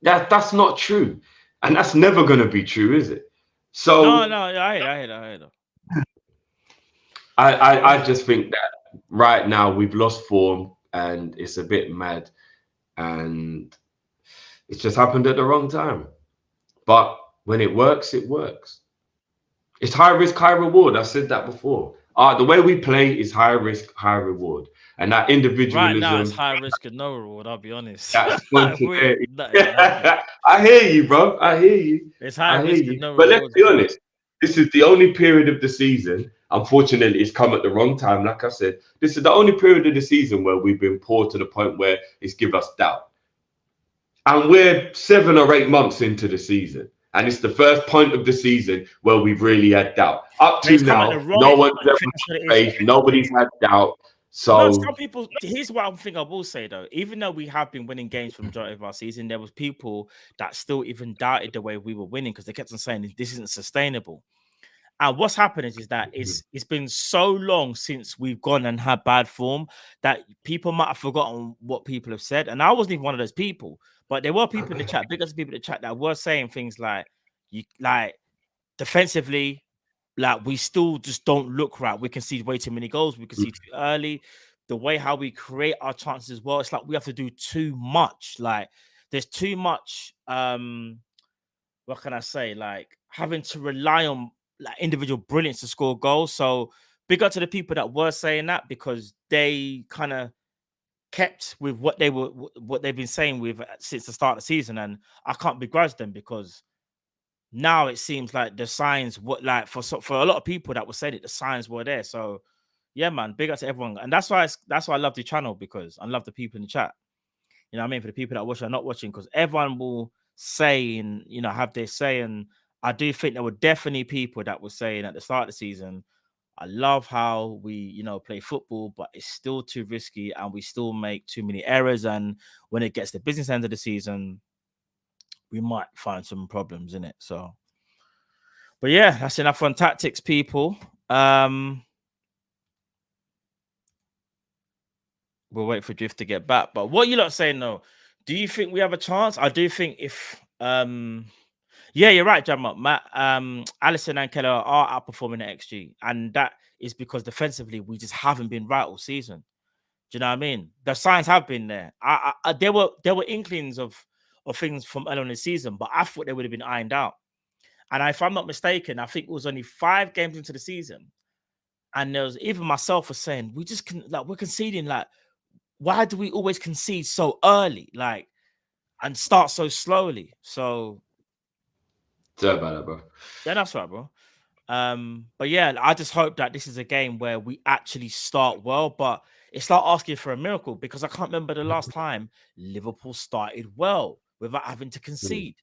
That's not true, and that's never going to be true, is it? So no, I hear that. I just think that right now we've lost form and it's a bit mad, and it's just happened at the wrong time. But when it works, it works. It's high risk, high reward. I said that before. The way we play is high risk, high reward, and that individualism. Right now, it's high risk and no reward. I'll be honest. That spontaneity. I hear you, bro. I hear you. It's high risk and no but reward. Let's be honest. This is the only period of the season. Unfortunately, it's come at the wrong time. Like I said, this is the only period of the season where we've been poor to the point where it's give us doubt. And we're 7 or 8 months into the season. And it's the first point of the season where we've really had doubt. Up to now, no one's ever had faith. Nobody's had doubt. So some people, here's what I think I will say though. Even though we have been winning games for the majority of our season, there was people that still even doubted the way we were winning because they kept on saying this isn't sustainable. And what's happened is that it's been so long since we've gone and had bad form that people might have forgotten what people have said. And I wasn't even one of those people, but there were people in the chat, bigger people in the chat that were saying things like, defensively, like we still just don't look right. We concede way too many goals. We concede too early. The way how we create our chances as well, it's like we have to do too much. Like there's too much. What can I say? Like having to rely on like individual brilliance to score goals. So big up to the people that were saying that because they kind of kept with what they've been saying with since the start of the season, and I can't begrudge them because now it seems like the signs for a lot of people that were saying it, the signs were there. So yeah, man, big up to everyone, and that's why I love the channel because I love the people in the chat. You know what I mean? For the people that watch and not watching, because everyone will say and have their say, and I do think there were definitely people that were saying at the start of the season, I love how we, play football, but it's still too risky and we still make too many errors. And when it gets to the business end of the season, we might find some problems in it. So, but yeah, that's enough on tactics, people. We'll wait for Drift to get back. But what you lot saying though? Do you think we have a chance? I do think if yeah, you're right, Jamma. Matt, Alisson and Keller are outperforming the XG, and that is because defensively we just haven't been right all season. Do you know what I mean? The signs have been there. There were inklings of things from earlier in the season, but I thought they would have been ironed out. And if I'm not mistaken, I think it was only 5 games into the season, and there was even myself was saying we're conceding. Like, why do we always concede so early? Like, and start so slowly? So. Sorry about that, bro. Yeah, that's right, bro. But yeah, I just hope that this is a game where we actually start well, but it's like asking for a miracle because I can't remember the last time Liverpool started well without having to concede.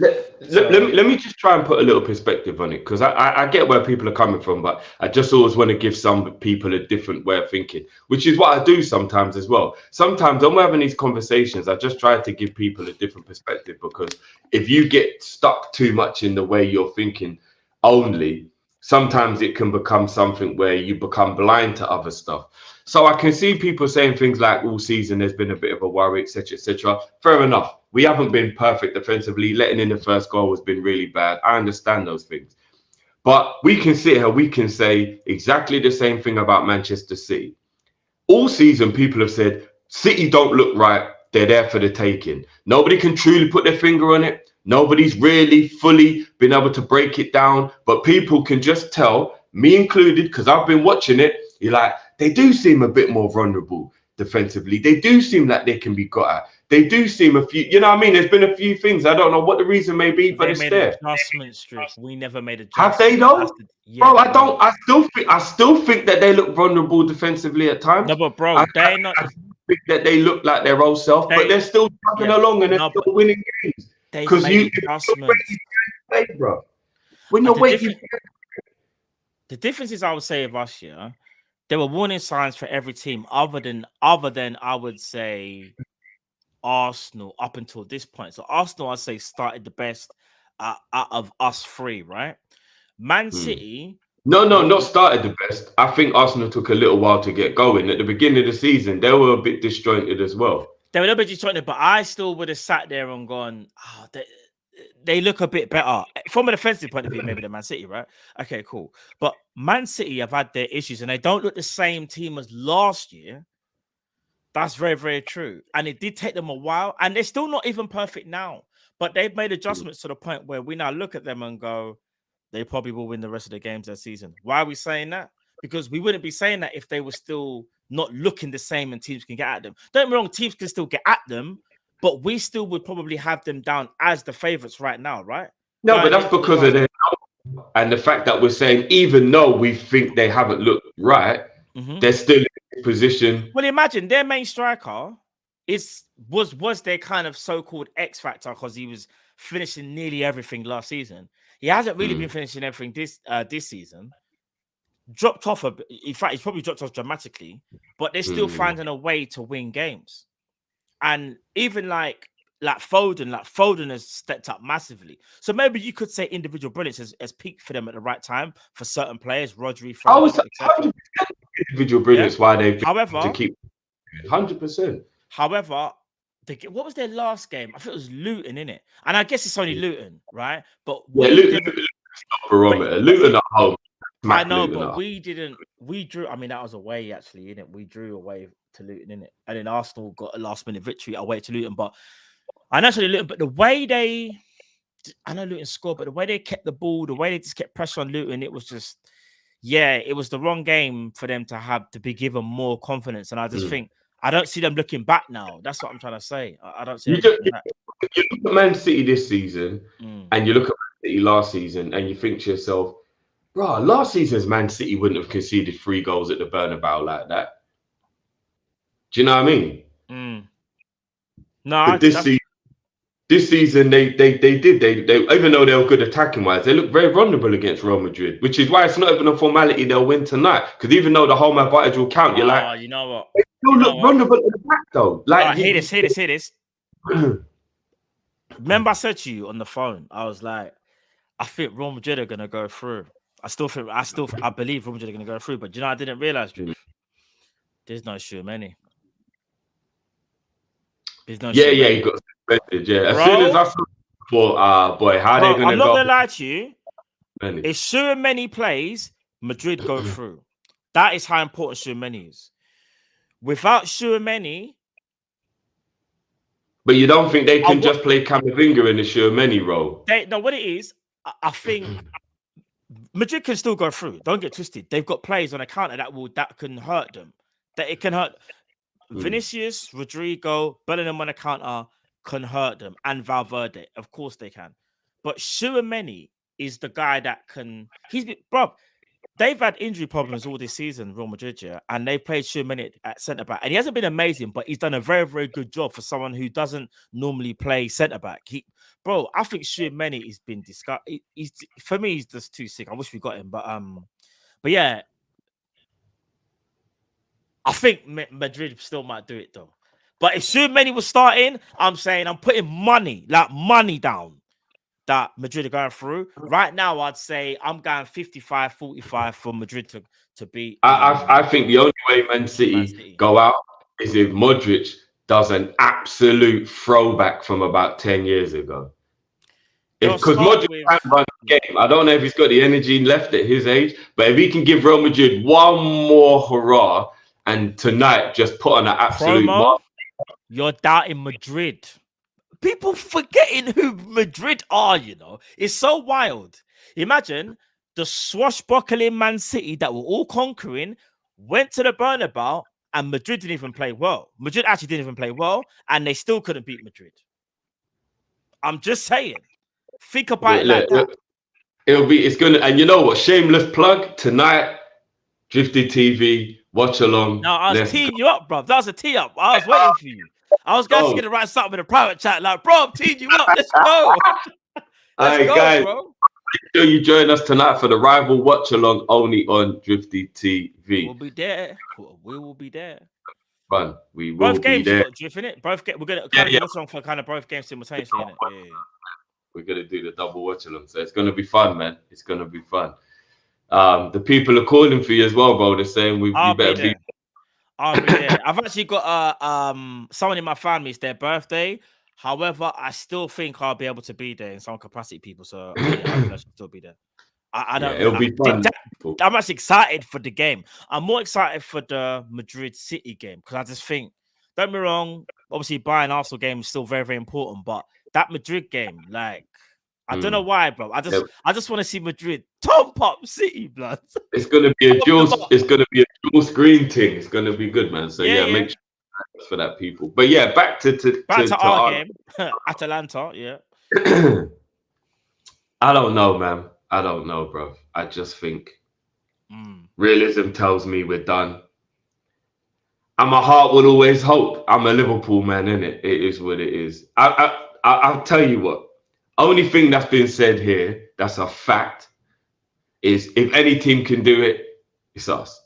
Let me just try and put a little perspective on it because I get where people are coming from, but I just always want to give some people a different way of thinking, which is what I do sometimes as well. Sometimes when we're having these conversations, I just try to give people a different perspective because if you get stuck too much in the way you're thinking only, sometimes it can become something where you become blind to other stuff. So I can see people saying things like all season there's been a bit of a worry, etc., etc. Fair enough. We haven't been perfect defensively. Letting in the first goal has been really bad. I understand those things. But we can sit here, we can say exactly the same thing about Manchester City. All season, people have said, City don't look right. They're there for the taking. Nobody can truly put their finger on it. Nobody's really fully been able to break it down. But people can just tell, me included, because I've been watching it, you're like, they do seem a bit more vulnerable defensively. They do seem like they can be got at. They do seem a few, you know what I mean? There's been a few things. I don't know what the reason may be, but it's there. Adjustments, we never made adjustments. Have they though? Yeah, bro, I still think that they look vulnerable defensively at times. No, but bro, they're not. I think that they look like their old self, but they're still chugging along and they're still winning games. Because bro. When you're waiting, the difference is, I would say, of us, yeah, there were warning signs for every team other than I would say Arsenal up until this point. So Arsenal, I'd say, started the best out of us 3, right? Man City. No, not started the best. I think Arsenal took a little while to get going. At the beginning of the season, they were a bit disjointed as well. They were a little bit disappointed, but I still would have sat there and gone, oh, they look a bit better. From an offensive point of view, maybe than Man City, right? Okay, cool. But Man City have had their issues and they don't look the same team as last year. That's very, very true. And it did take them a while. And they're still not even perfect now. But they've made adjustments to the point where we now look at them and go, they probably will win the rest of the games this season. Why are we saying that? Because we wouldn't be saying that if they were still not looking the same and teams can get at them. Don't get me wrong, teams can still get at them, but we still would probably have them down as the favorites right now, right? No, but that's because of their and the fact that we're saying, even though we think they haven't looked right, they're still in position. Well, imagine their main striker was their kind of so-called X factor because he was finishing nearly everything last season. He hasn't really been finishing everything this season. Dropped off a bit. In fact, he's probably dropped off dramatically, but they're still finding a way to win games. And even like Foden has stepped up massively. So maybe you could say individual brilliance has peaked for them at the right time for certain players. Rodri, Foden, I was 100% individual brilliance. Why they to keep 100%. However, what was their last game? I think it was Luton, innit? And I guess it's only Luton, right? But Luton at home. I know, but we didn't. We drew. I mean, that was away actually, innit? We drew away to Luton, innit? And then Arsenal got a last-minute victory away to Luton. But I know Luton. But the way I know Luton scored, but the way they kept the ball, the way they just kept pressure on Luton, it was just, it was the wrong game for them to be given more confidence. And I just think I don't see them looking back now. That's what I'm trying to say. I don't see. You look at Man City this season, and you look at Man City last season, and you think to yourself, bro, last season's Man City wouldn't have conceded 3 goals at the Bernabeu like that. Do you know what I mean? No, this season they did. They even though they were good attacking wise, they looked very vulnerable against Real Madrid, which is why it's not even a formality they'll win tonight. Because even though the home advantage will count, you're like, you know what? They still look vulnerable at the back though. Like, hear this. Remember I said to you on the phone, I was like, I think Real Madrid are gonna go through. I believe Real Madrid are gonna go through, but I didn't realize, Drew, there's no Tchouaméni. There's no Tchouaméni. He got suspended. Yeah, as soon as I thought, boy, how they gonna go? I'm not gonna lie to you. If Tchouaméni plays, Madrid go through. That is how important Tchouaméni is. Without Tchouaméni, but you don't think they can just play Camavinga in the Tchouaméni role? No, what it is, I think Madrid can still go through. Don't get twisted. They've got players on a counter that can hurt them. That it can hurt. Vinicius, Rodrigo, Bellingham on a counter can hurt them, and Valverde, of course they can. But Tchouaméni is the guy that can. They've had injury problems all this season, Real Madrid, and they've played Tchouaméni at centre back, and he hasn't been amazing, but he's done a very, very good job for someone who doesn't normally play centre back. I think Tchouaméni has been discussed. For me, he's just too sick. I wish we got him, but yeah, I think Madrid still might do it though. But if Tchouaméni was starting, I'm saying I'm putting money down that Madrid are going through. Right now, I'd say I'm going 55-45 for Madrid to beat. I think the only way Man City go out is if Modric does an absolute throwback from about 10 years ago. Because Modric can run the game. I don't know if he's got the energy left at his age, but if he can give Real Madrid one more hurrah and tonight just put on an absolute mark. You're doubting Madrid. People forgetting who Madrid are, It's so wild. Imagine the swashbuckling Man City that were all conquering, went to the Bernabeu, and Madrid didn't even play well. Madrid actually didn't even play well, and they still couldn't beat Madrid. I'm just saying. Think about it like that. It's gonna, and you know what? Shameless plug tonight, Drifty TV, watch along. No, I was teeing you up, bro. That was a tee up. I was waiting for you. I was going to write something in a private chat, like, bro, I'm teeing you up. Let's go. Let's go, guys. Bro. Make sure you join us tonight for the rival watch along only on Drifty TV. We'll be there. We will be there. Fun. We will both games be there. Drift, innit? Both we're gonna watch along for kind of both games simultaneously, innit? Yeah. We're gonna do the double watch along, so it's gonna be fun, man. It's gonna be fun. The people are calling for you as well, bro. They're saying we better be. I'll be there. I've actually got someone in my family, it's their birthday. However, I still think I'll be able to be there in some capacity, people. So I should still be there. I don't. It'll be fun. I'm actually excited for the game. I'm more excited for the Madrid City game because I just think, don't be wrong, obviously buying Arsenal game is still very, very important, but that Madrid game, like, I don't know why, bro. I just want to see Madrid top up City, blood. It's gonna be a dual screen thing. It's gonna be good, man. So yeah. Make sure for that, people. But yeah, back to our game, Atalanta. Yeah. I don't know, man. I don't know, bro. I just think realism tells me we're done. And my heart will always hope. I'm a Liverpool man, innit? It is what it is. I'll tell you what. Only thing that's been said here, that's a fact, is if any team can do it, it's us.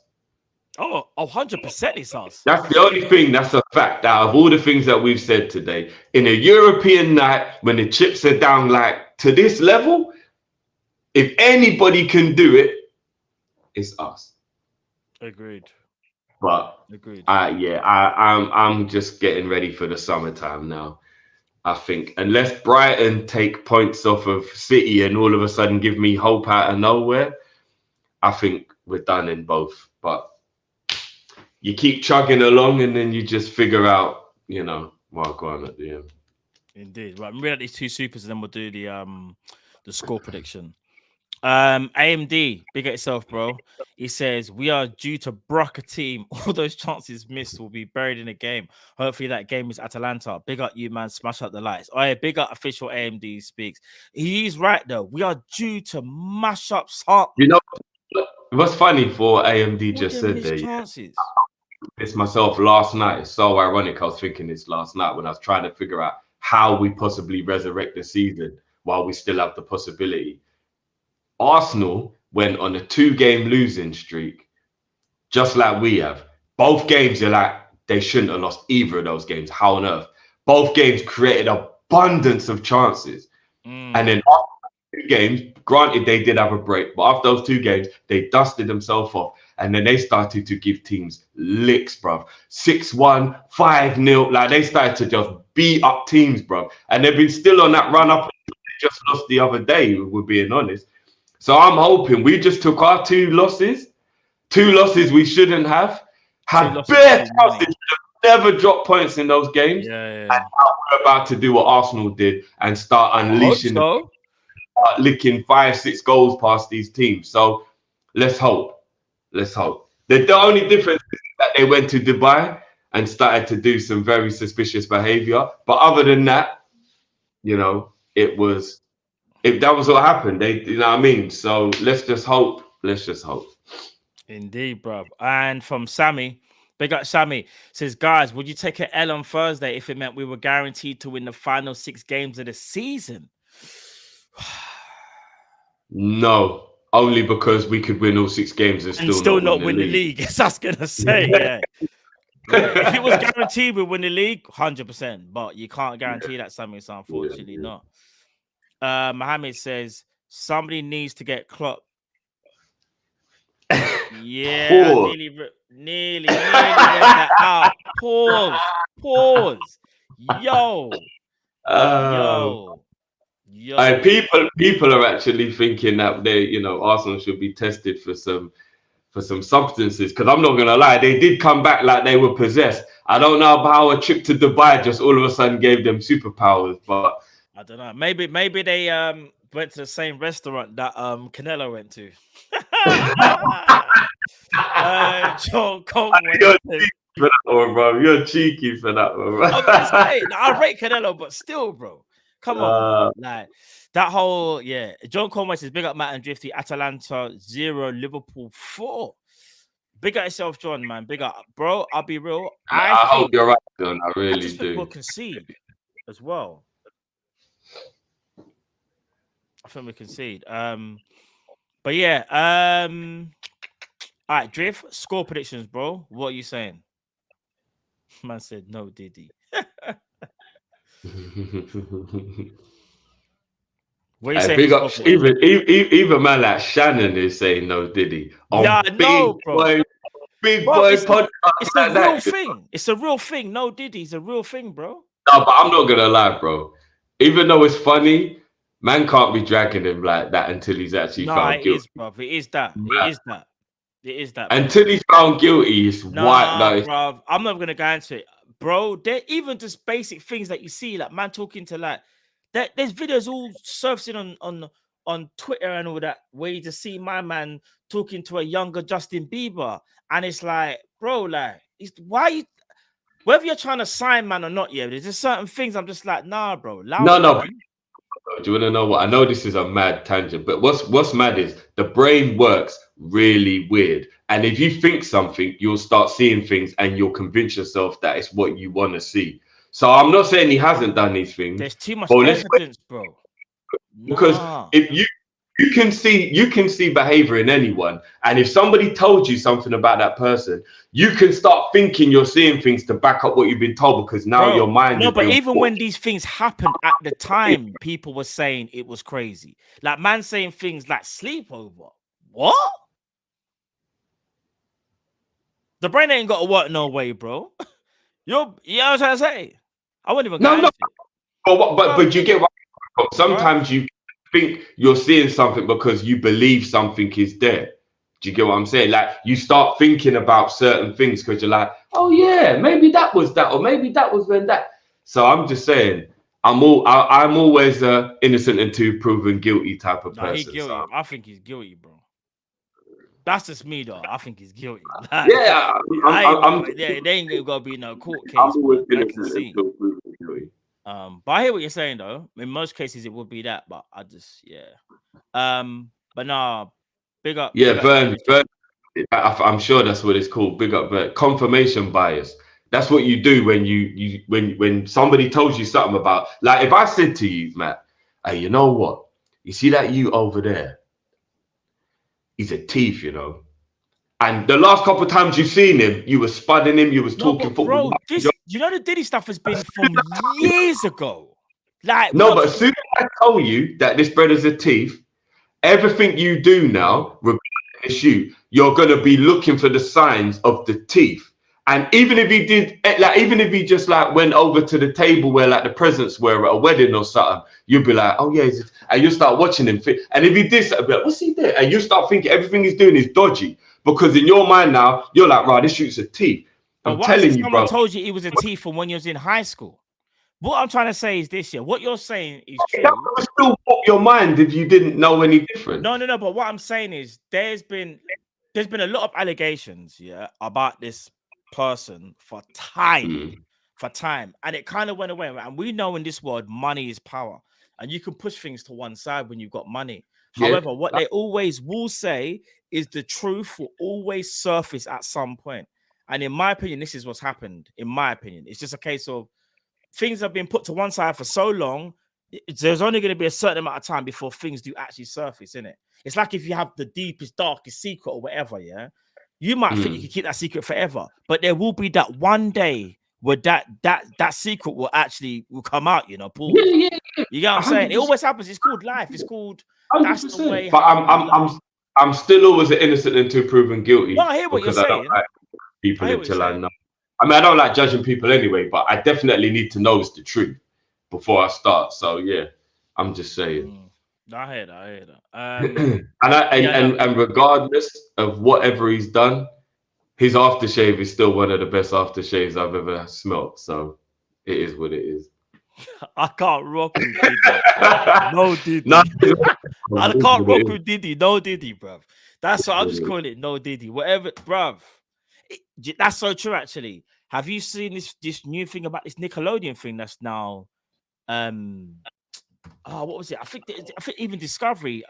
Oh, 100% it's us. That's the only thing that's a fact out of all the things that we've said today. In a European night, when the chips are down like to this level, if anybody can do it, it's us. Agreed. But agreed. I'm just getting ready for the summertime now. I think unless Brighton take points off of City and all of a sudden give me hope out of nowhere, I think we're done in both. But you keep chugging along and then you just figure out, what going on at the end. Indeed. Right, we'll read out these two supers and then we'll do the score prediction. AMD, big at yourself, bro. He says we are due to brock a team. All those chances missed will be buried in a game. Hopefully that game is Atalanta. Big up you, man. Smash up the lights. Oh yeah, big up official AMD speaks. He's right though. We are due to mash up some. What's funny for AMD just said there. Chances. It's myself last night. It's so ironic. I was thinking this last night when I was trying to figure out how we possibly resurrect the season while we still have the possibility. Arsenal went on a 2-game losing streak, just like we have. Both games are like, they shouldn't have lost either of those games. How on earth? Both games created abundance of chances. And then after 2 games, granted, they did have a break, but after those 2 games, they dusted themselves off. And then they started to give teams licks, bruv. 6-1, 5-0. Like, they started to just beat up teams, bruv. And they've been still on that run up. They just lost the other day, we're being honest. So I'm hoping we just took our 2 losses we shouldn't have. Had bare chances, never dropped points in those games. And now we're about to do what Arsenal did and start unleashing, licking 5-6 goals past these teams. So let's hope. The only difference is that they went to Dubai and started to do some very suspicious behavior. But other than that, that was what happened. You know what I mean? So let's just hope. Indeed, bro. And from Sammy, big up Sammy, says, guys, would you take an L on Thursday if it meant we were guaranteed to win the final 6 games of the season? No, only because we could win all 6 games and still not win the league. Yes, I was gonna say, yeah. If it was guaranteed we win the league, 100%. But you can't guarantee that, Sammy. So unfortunately, not. Mohammed says somebody needs to get Klopp. Yeah, nearly read that out. Pause. Yo. People are actually thinking that Arsenal should be tested for some substances. Because I'm not gonna lie, they did come back like they were possessed. I don't know how a trip to Dubai just all of a sudden gave them superpowers, but. I don't know. Maybe they went to the same restaurant that Canelo went to. John Conway. You're cheeky for that one, bro. I rate Canelo, but still, bro. Come on. Like that whole John Conway says, big up Matt and Drifty, Atalanta 0, Liverpool 4. Big up yourself, John, man. Big up. Bro, I'll be real. I hope you're right, John. I really do. We'll concede as well. I think we concede. But yeah. All right, Drift, score predictions, bro. What are you saying? Man said no, Diddy. What are you saying? Big up, even man like Shannon is saying no, Diddy. Yeah, no, bro. big bro, boy it's podcast. it's a real thing. It's a real thing. No Diddy's a real thing, bro. No, but I'm not gonna lie, bro. Even though it's funny, man can't be dragging him like that until he's actually found guilty. It is, bro. It is that. It is that. It is that. Until he's found guilty, it's white. Nah, bro. I'm not gonna go into it, bro. They're even just basic things that you see, like man talking to like there's videos all surfacing on Twitter and all that, where you just see my man talking to a younger Justin Bieber, and it's like, bro, like, why you, whether you're trying to sign man or not, yeah, there's just certain things I'm just like, nah, bro. No. Do you want to know what? I know this is a mad tangent, but what's mad is the brain works really weird. And if you think something, you'll start seeing things and you'll convince yourself that it's what you want to see. So I'm not saying he hasn't done these things. There's too much evidence, bro. Because if you can see behavior in anyone, and if somebody told you something about that person, you can start thinking you're seeing things to back up what you've been told, because now your mind. No, but even when these things happened at the time, people were saying it was crazy. Like man saying things like sleepover. What? The brain ain't got to work no way, bro. You know what I'm trying to say? I wouldn't even go. No. But you get what? Sometimes you think you're seeing something because you believe something is there. Do you get what I'm saying? Like you start thinking about certain things because you're like, oh yeah, maybe that was that, or maybe that was when that. So I'm just saying, I'm always innocent until proven guilty type of person. He's guilty. So. I think he's guilty, bro. That's just me though. I think he's guilty. Yeah, they ain't gonna be no court case. I can see. But I hear what you're saying though. In most cases, it would be that, but I just but nah, big up. Yeah, Vern. I'm sure that's what it's called. Big up, Vern. Confirmation bias. That's what you do when somebody tells you something about. Like if I said to you, Matt, hey, you know what? You see that you over there? He's a thief, you know. And the last couple of times you've seen him, you were spudding him, you was talking football. Bro, you know the Diddy stuff has been from years ago. Like no, but as soon as I tell you that this brother's a thief, everything you do now, regarding the shoot, you're gonna be looking for the signs of the thief. And even if he did, like, even if he just like went over to the table where like the presents were at a wedding or something, you'd be like, oh yeah, and you start watching him. And if he did something, be like, what's he doing? And you start thinking everything he's doing is dodgy, because in your mind now, you're like, right, this shoot's a thief. I'm telling you, bro. Someone told you he was a thief from when you was in high school. What I'm trying to say is this year. What you're saying is true. That would still pop your mind if you didn't know any different. No. But what I'm saying is there's been a lot of allegations, about this person for time, and it kind of went away. And we know in this world, money is power, and you can push things to one side when you've got money. Yeah. However, what they always will say is the truth will always surface at some point. And in my opinion, this is what's happened. In my opinion, it's just a case of things have been put to one side for so long. There's only going to be a certain amount of time before things do actually surface, innit? It's like if you have the deepest, darkest secret or whatever, you might think you can keep that secret forever, but there will be that one day where that secret will come out, Paul. Yeah. You get what I'm saying? It always happens. It's called life. It's called 100%. That's the way. But I'm still always innocent until proven guilty. No, I hear what you're saying. I don't like people until I know. I mean, I don't like judging people anyway, but I definitely need to know it's the truth before I start. So yeah, I'm just saying. I hear that. And regardless of whatever he's done, his aftershave is still one of the best aftershaves I've ever smelt. So it is what it is. I can't rock with Diddy. No Diddy. I can't rock with Diddy. No Diddy, bruv. That's what I'm just calling it. No Diddy. Whatever, bruv. That's so true, actually. Have you seen this new thing about this Nickelodeon thing that's now what was it? I think even Discovery.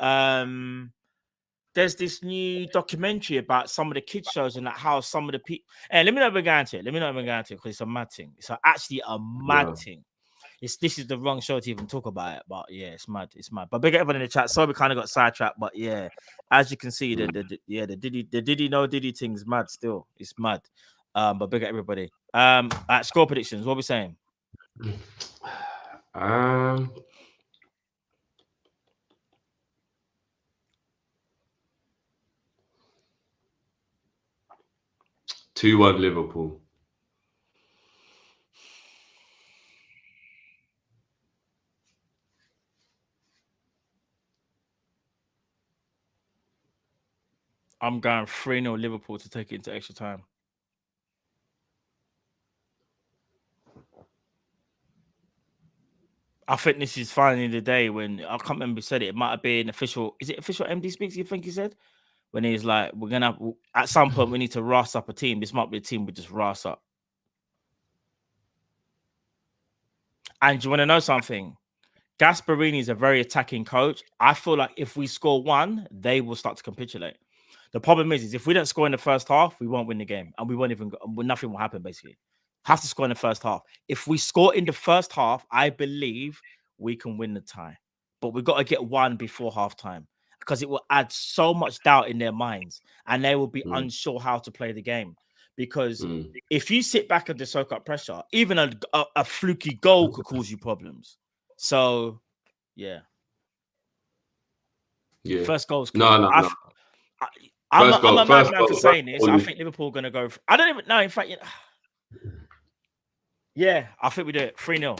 There's this new documentary about some of the kids shows and like how some of the people. And let me not even go into it. Because it's a mad thing. It's actually a mad thing. This is the wrong show to even talk about it, but yeah, it's mad. But big up everyone in the chat. Sorry, we kind of got sidetracked, but yeah, as you can see, the Diddy no Diddy thing is mad still. It's mad. But big up everybody. Score predictions. What are we saying? 2-1 Liverpool. I'm going 3-0 Liverpool to take it into extra time. I think this is finally the day when, I can't remember who said it. It might have been official. Is it official MD Speaks? You think he said? When he's like, we're going to, at some point, we need to ras up a team. This might be a team we just ras up. And do you want to know something? Gasperini is a very attacking coach. I feel like if we score one, they will start to capitulate. The problem is if we don't score in the first half, we won't win the game. And we won't even, nothing will happen, basically. Have to score in the first half. If we score in the first half, I believe we can win the tie. But we've got to get one before halftime because it will add so much doubt in their minds and they will be unsure how to play the game. Because if you sit back and just soak up pressure, even a fluky goal could cause you problems. So, yeah. First goal's cool. No. I'm a madman for saying this. I think Liverpool are going to go. I don't even know. In fact, yeah, I think we do it 3-0.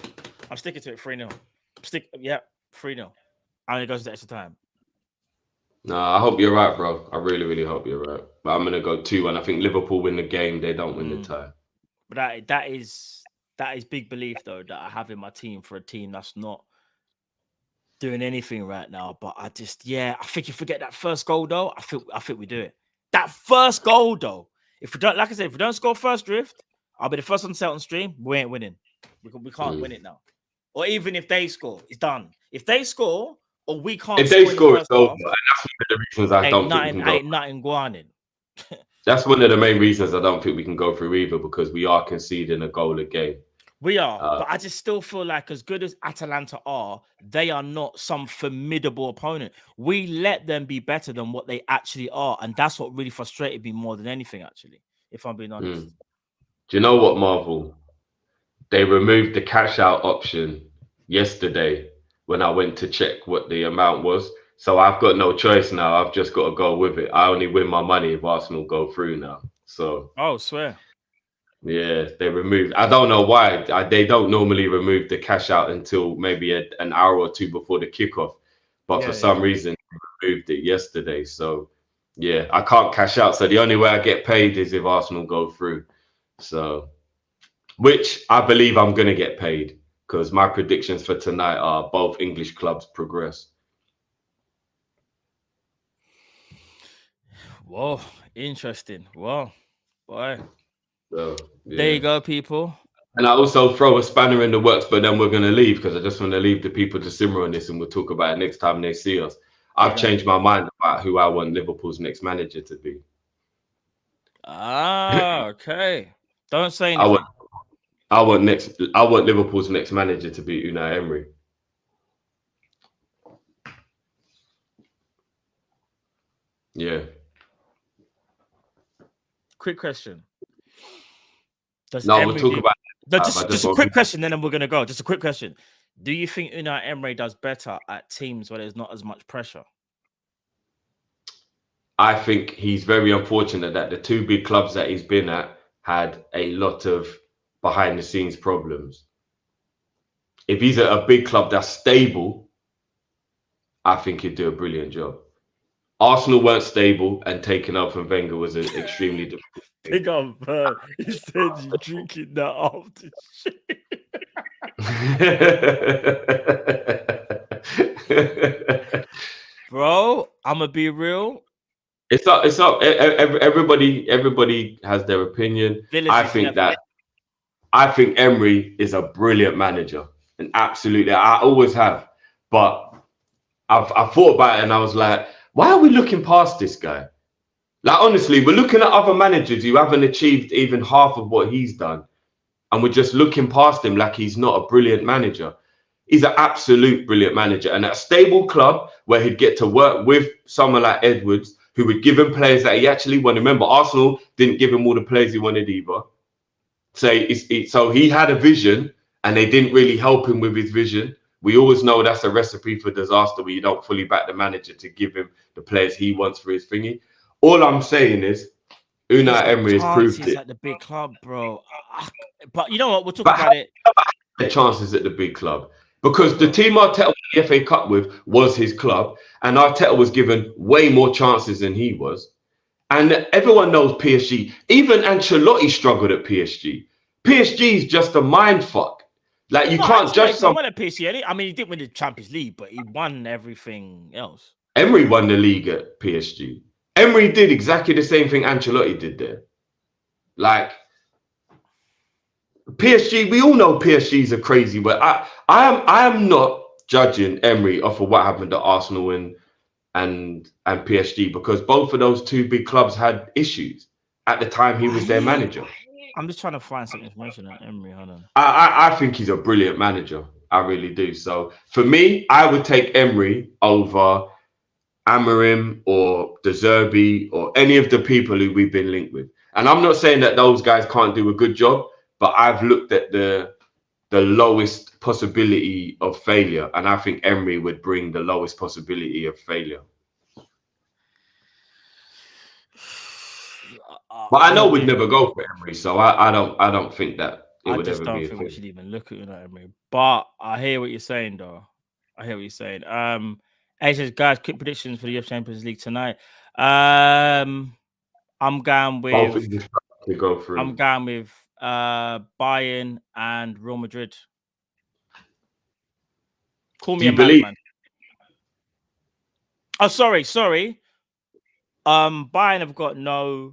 I'm sticking to it 3-0. 3-0. And it goes to extra time. No, I hope you're right, bro. I really, really hope you're right. But I'm going to go 2-1. I think Liverpool win the game. They don't win the tie. But that is big belief, though, that I have in my team for a team that's not doing anything right now. But I think if we get that first goal, though, I think we do it. That first goal, though, if we don't, like I said, if we don't score first drift, I'll be the first one to say on stream, we ain't winning. We can't win it now. Or even if they score, it's done. If they score, or we can't if they score, it's over. And that's one of the reasons I don't think we can go. Ain't nothing going in. That's one of the main reasons I don't think we can go through either, because we are conceding a goal a game. We are, but I just still feel like as good as Atalanta are, they are not some formidable opponent. We let them be better than what they actually are. And that's what really frustrated me more than anything, actually, if I'm being honest. Do you know what, Marvel? They removed the cash out option yesterday when I went to check what the amount was. So I've got no choice now. I've just got to go with it. I only win my money if Arsenal go through now. So swear. Yeah, they removed. I don't know why. They don't normally remove the cash out until maybe an hour or two before the kickoff. But for some reason, they removed it yesterday. So yeah, I can't cash out. So the only way I get paid is if Arsenal go through. So, which I believe I'm going to get paid, because my predictions for tonight are both English clubs progress. Whoa, interesting. Whoa, boy. So, there you go, people. And I also throw a spanner in the works, but then we're going to leave, because I just want to leave the people to simmer on this, and we'll talk about it next time they see us. I've changed my mind about who I want Liverpool's next manager to be. Okay. Don't say anything. I want Liverpool's next manager to be Unai Emery. Yeah. Quick question. We'll talk about it. Just a quick question, then we're going to go. Just a quick question. Do you think Unai Emery does better at teams where there's not as much pressure? I think he's very unfortunate that the two big clubs that he's been at had a lot of behind the scenes problems. If he's at a big club that's stable, I think he'd do a brilliant job. Arsenal weren't stable, and taking up from Wenger was an extremely difficult thing. Big up, man. He said you're drinking that after shit. Bro, I'm going to be real. It's up. Everybody has their opinion. I think Emery is a brilliant manager, and absolutely, I always have. But I thought about it, and I was like, why are we looking past this guy? Like, honestly, we're looking at other managers who haven't achieved even half of what he's done, and we're just looking past him like he's not a brilliant manager. He's an absolute brilliant manager, and at a stable club where he'd get to work with someone like Edwards, who would give him players that he actually wanted. Remember, Arsenal didn't give him all the players he wanted either. So he had a vision, and they didn't really help him with his vision. We always know that's a recipe for disaster, where you don't fully back the manager to give him the players he wants for his thingy. All I'm saying is, Unai Emery has proved it at the big club, bro. But you know what? We'll talk about it. The chances at the big club, because the team Arteta won the FA Cup with was his club, and Arteta was given way more chances than he was. And everyone knows PSG. Even Ancelotti struggled at PSG. PSG is just a mind fuck. Like, you can't judge someone at PSG. I mean, he didn't win the Champions League, but he won everything else. Emery won the league at PSG. Emery did exactly the same thing Ancelotti did there. Like, PSG, we all know PSG's are crazy, but I am not judging Emery off of what happened at Arsenal and PSG, because both of those two big clubs had issues at the time he was their manager. I'm just trying to find some information on Emery. Hold on. I think he's a brilliant manager. I really do. So for me, I would take Emery over Amorim or De Zerbi or any of the people who we've been linked with. And I'm not saying that those guys can't do a good job, but I've looked at the lowest possibility of failure, and I think Emery would bring the lowest possibility of failure. But I know we'd never go for Emery, so I don't think that it would ever be. I just don't think we should even look at Emery. But I hear what you're saying, though. I hear what you're saying. He says, guys, quick predictions for the UEFA Champions League tonight. I'm going with. I'm going with Bayern and Real Madrid. Call me a madman. Oh, sorry. Bayern have got no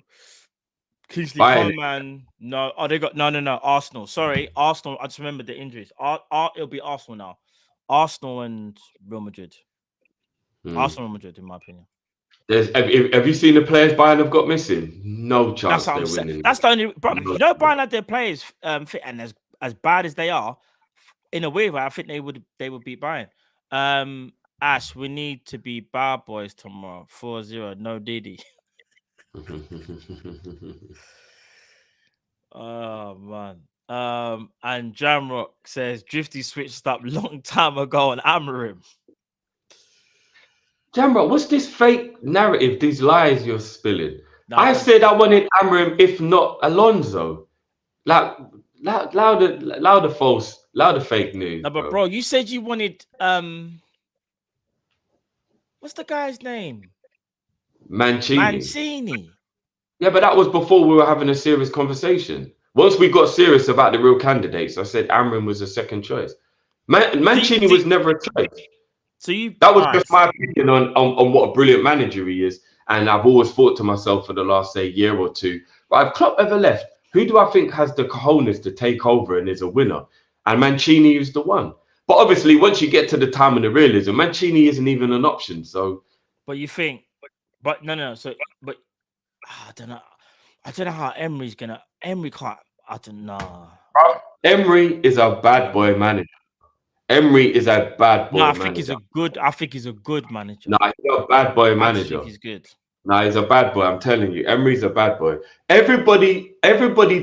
Kingsley Coman. No, they got no. Arsenal. Sorry, Arsenal. I just remembered the injuries. It'll be Arsenal now. Arsenal and Real Madrid. Arsenal and Madrid, in my opinion. Have you seen the players Bayern have got missing? No chance they're winning. That's the only. Bro, Bayern had their players fit, and as bad as they are, in a weird way, I think they would beat Bayern. Ash, we need to be bad boys tomorrow. 4-0, no Didi. Oh man. And Jamrock says Drifty switched up long time ago on Amorim. Jamrock, what's this fake narrative, these lies you're spilling? No, I said I wanted Amorim, if not Alonso. Louder false, louder fake news. No, but bro, you said you wanted what's the guy's name? Mancini. Yeah, but that was before we were having a serious conversation. Once we got serious about the real candidates, I said Amorim was a second choice. Mancini was never a choice. That was just my opinion on what a brilliant manager he is. And I've always thought to myself for the last, say, year or two, but if Klopp ever left, who do I think has the cojones to take over and is a winner? And Mancini is the one. But obviously, once you get to the time of the realism, Mancini isn't even an option. So, but you think, but no. So, but I don't know. I don't know how Emery's gonna. Emery can't. I don't know. Emery is a bad boy manager. Emery is a bad boy manager. I think he's a good manager. No, he's not a bad boy manager. I think he's good. No, he's a bad boy. I'm telling you, Emery's a bad boy. Everybody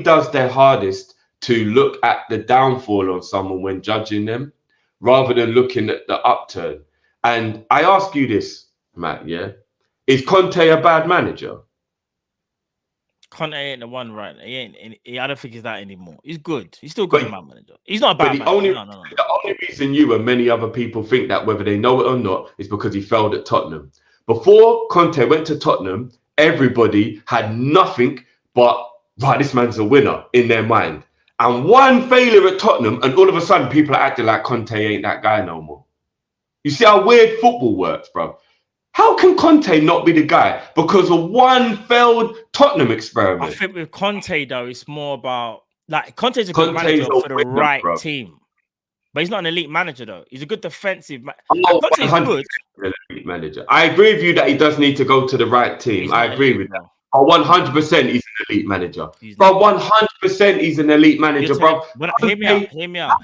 does their hardest to look at the downfall of someone when judging them, rather than looking at the upturn. And I ask you this, Matt, yeah? Is Conte a bad manager? Conte ain't the one, right? I don't think he's that anymore. He's good. He's still good manager. He's not a bad manager. The only reason you and many other people think that, whether they know it or not, is because he failed at Tottenham. Before Conte went to Tottenham, everybody had nothing but, right, this man's a winner in their mind. And one failure at Tottenham, and all of a sudden people are acting like Conte ain't that guy no more. You see how weird football works, bro? How can Conte not be the guy because of one failed Tottenham experiment? I think with Conte, though, it's more about, like, Conte's a good manager for the right team. But he's not an elite manager, though. He's a good defensive manager. Conte's good. Elite manager. I agree with you that he does need to go to the right team. I agree with that. But 100% he's an elite manager. But 100% he's an elite manager, bro. Hear me out.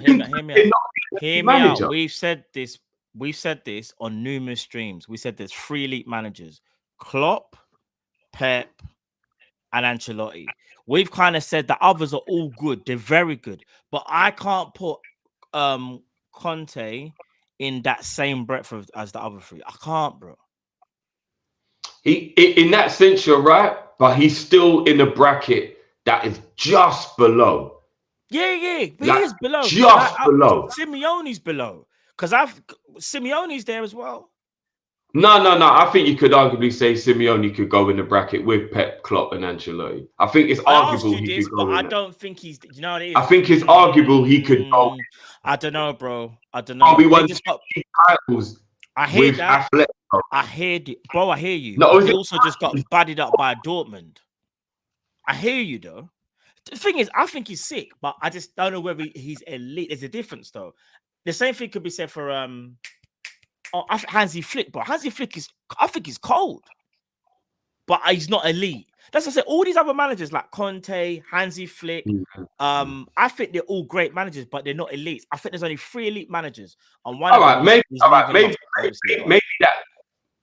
We've said this on numerous streams. We said there's 3 elite managers: Klopp, Pep, and Ancelotti. We've kind of said the others are all good. They're very good. But I can't put Conte in that same breadth as the other 3. I can't, bro. In that sense, you're right. but he's still in a bracket that is just below. Yeah, but like, he is below. Just below. Simeone's below. Because Simeone's there as well. No. I think you could arguably say Simeone could go in the bracket with Pep, Klopp, and Ancelotti. I think it's arguable he could go in. But I don't think he's. You know what it is. I think it's arguable he could go. I don't know, bro. I don't know. We won titles. I hear that. Atletico. I hear you, bro. I hear you. No, he also just got buddied up by Dortmund. I hear you, though. The thing is, I think he's sick, but I just don't know whether he's elite. There's a difference, though. The same thing could be said for Hansi Flick, but Hansi Flick I think he's cold, but he's not elite. That's what I said. All these other managers like Conte, Hansi Flick, I think they're all great managers, but they're not elites. I think there's only 3 elite managers, and one.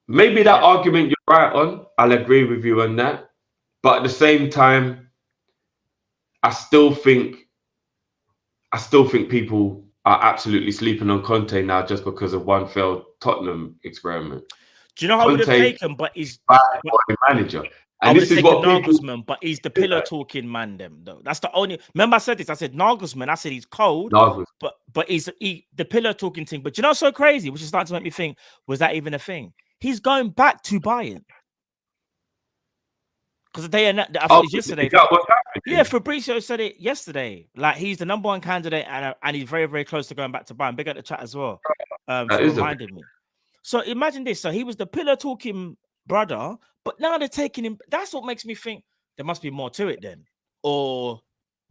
Maybe that argument you're right on. I'll agree with you on that, but at the same time, I still think people are absolutely sleeping on Conte now just because of one failed Tottenham experiment. Do you know how we would have taken? But he's manager. And this is what Nagelsmann, but he's the pillar talking man. Though that's the only. Remember, I said this. I said Nagelsmann. I said he's cold, but he's the pillar talking thing. But you know, what's so crazy, which is starting to make me think: was that even a thing? He's going back to Bayern because I think it's yesterday. Yeah, Fabrizio said it yesterday. Like he's the number 1 candidate, and he's very, very close to going back to Bayern. Big at the chat as well. For reminding me. So imagine this. So he was the pillar talking brother, but now they're taking him. That's what makes me think there must be more to it then. Or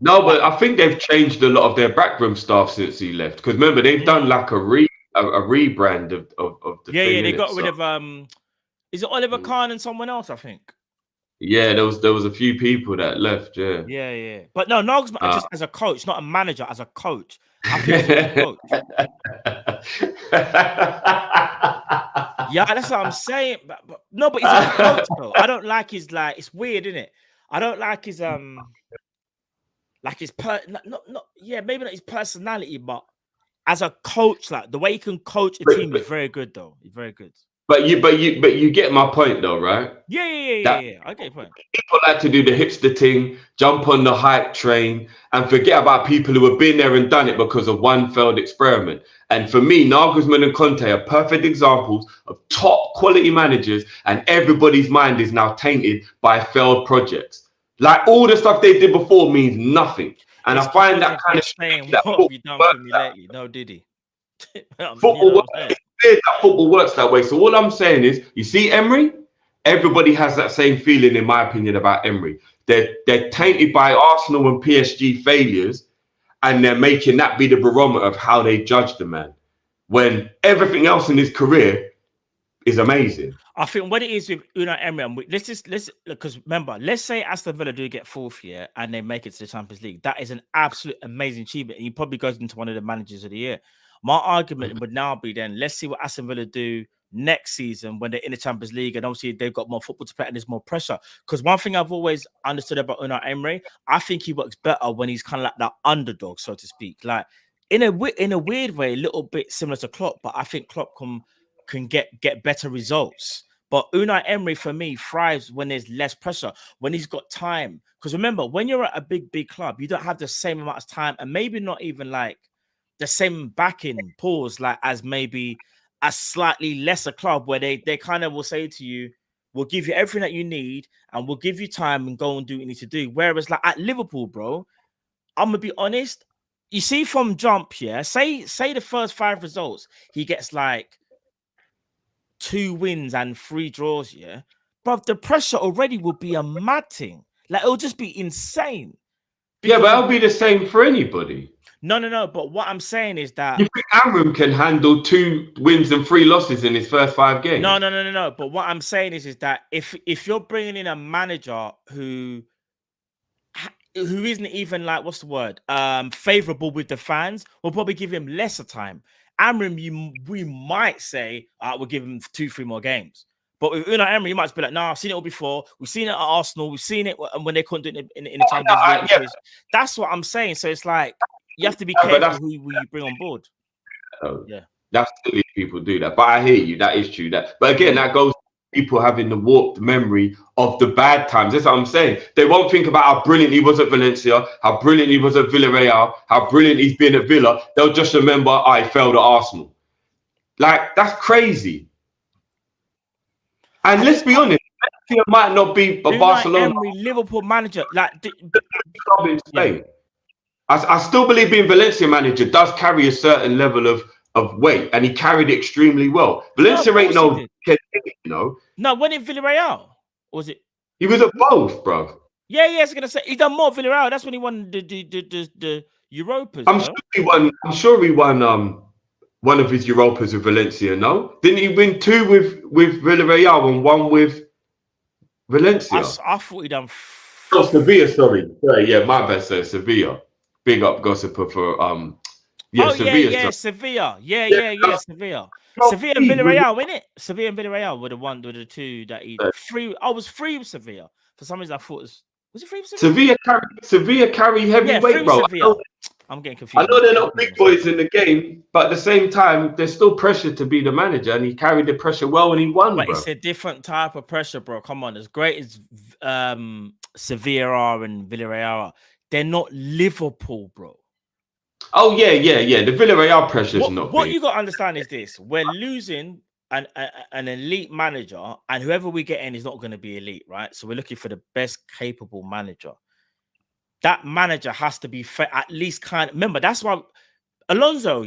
no, but I think they've changed a lot of their backroom staff since he left. Because remember, they've done like a rebrand of the thing. They got rid of is it Oliver Kahn and someone else, I think. Yeah, there was a few people that left. Yeah. But no, Nagelsmann just as a coach, not a manager, as a coach. I think he's a coach. Yeah, that's what I'm saying. But he's a coach though. I don't like his it's weird, isn't it? I don't like his maybe not his personality, but as a coach, like the way he can coach a team is very good though. He's very good. But you get my point though, right? Yeah. I get your point. People like to do the hipster thing, jump on the hype train, and forget about people who have been there and done it because of one failed experiment. And for me, Nagelsmann and Conte are perfect examples of top quality managers, and everybody's mind is now tainted by failed projects. Like all the stuff they did before means nothing. And I find that kind of saying, what have you done for me lately? No, did he? Football works that way. So all I'm saying is, you see Emery, everybody has that same feeling, in my opinion, about Emery. They're tainted by Arsenal and PSG failures, and they're making that be the barometer of how they judge the man, when everything else in his career is amazing. I think what it is with Unai Emery, let's because remember, let's say Aston Villa do get 4th year and they make it to the Champions League. That is an absolute amazing achievement. And he probably goes into one of the managers of the year. My argument would now be then, let's see what Aston Villa do next season when they're in the Champions League, and obviously they've got more football to play and there's more pressure. Because one thing I've always understood about Unai Emery, I think he works better when he's kind of like that underdog, so to speak. Like in a weird way, a little bit similar to Klopp, but I think Klopp can get better results. But Unai Emery, for me, thrives when there's less pressure, when he's got time. Because remember, when you're at a big club, you don't have the same amount of time, and maybe not even like the same backing pause like as maybe a slightly lesser club where they kind of will say to you, we'll give you everything that you need and we'll give you time and go and do what you need to do. Whereas like at Liverpool, bro, I'm gonna be honest, you see from jump here, say the first 5 results, he gets like 2 wins and 3 draws, yeah. But the pressure already will be a mad thing. Like it'll just be insane. Yeah, but it'll be the same for anybody. No. But what I'm saying is that you think Amram can handle 2 wins and 3 losses in his first 5 games? No. But what I'm saying is that if you're bringing in a manager who isn't even like what's the word favorable with the fans, we'll probably give him lesser time. Amram, we might say we'll give him 2-3 more games. But with Unai Emery, you might be like, no, I've seen it all before. We've seen it at Arsenal. We've seen it when they couldn't do it in the Champions League. That's what I'm saying. So it's like you have to be careful who you bring on board. Yeah, that's silly. People do that, but I hear you. That is true. But again, that goes people having the warped memory of the bad times. That's what I'm saying. They won't think about how brilliant he was at Valencia, how brilliant he was at Villarreal, how brilliant he's been at Villa. They'll just remember, I failed at Arsenal. Like, that's crazy. And let's be honest, Valencia might not be a Barcelona. Emery, Liverpool manager, like club in Spain. Yeah. I still believe being Valencia manager does carry a certain level of weight, and he carried it extremely well. Valencia ain't no, you know. No, when in Villarreal, or was it? He was at both, bro. Yeah, I was gonna say he done more Villarreal. That's when he won the Europas. I'm sure he won one of his Europas with Valencia. No, didn't he win 2 with Villarreal and 1 with Valencia? I thought he done. Oh, Sevilla. Sorry, yeah, my bad, sir. Sevilla. Big up, gossiper for Sevilla. Sevilla. Yeah, Sevilla. Sevilla and Villarreal, isn't it? Sevilla and Villarreal were the 2 that he free. I was free with Sevilla. For some reason, I thought was it free with Sevilla? Sevilla carry heavyweight, bro. I'm getting confused. I know they're not big boys in the game, but at the same time, there's still pressure to be the manager, and he carried the pressure well, and he won. But bro. It's a different type of pressure, bro. Come on, as great as Sevilla are and Villarreal are, they're not Liverpool, bro. Oh yeah. The Villarreal pressure is not. What you got to understand is this: we're losing an elite manager, and whoever we get in is not going to be elite, right? So we're looking for the best capable manager. That manager has to be at least kind of. Remember, that's why Alonso,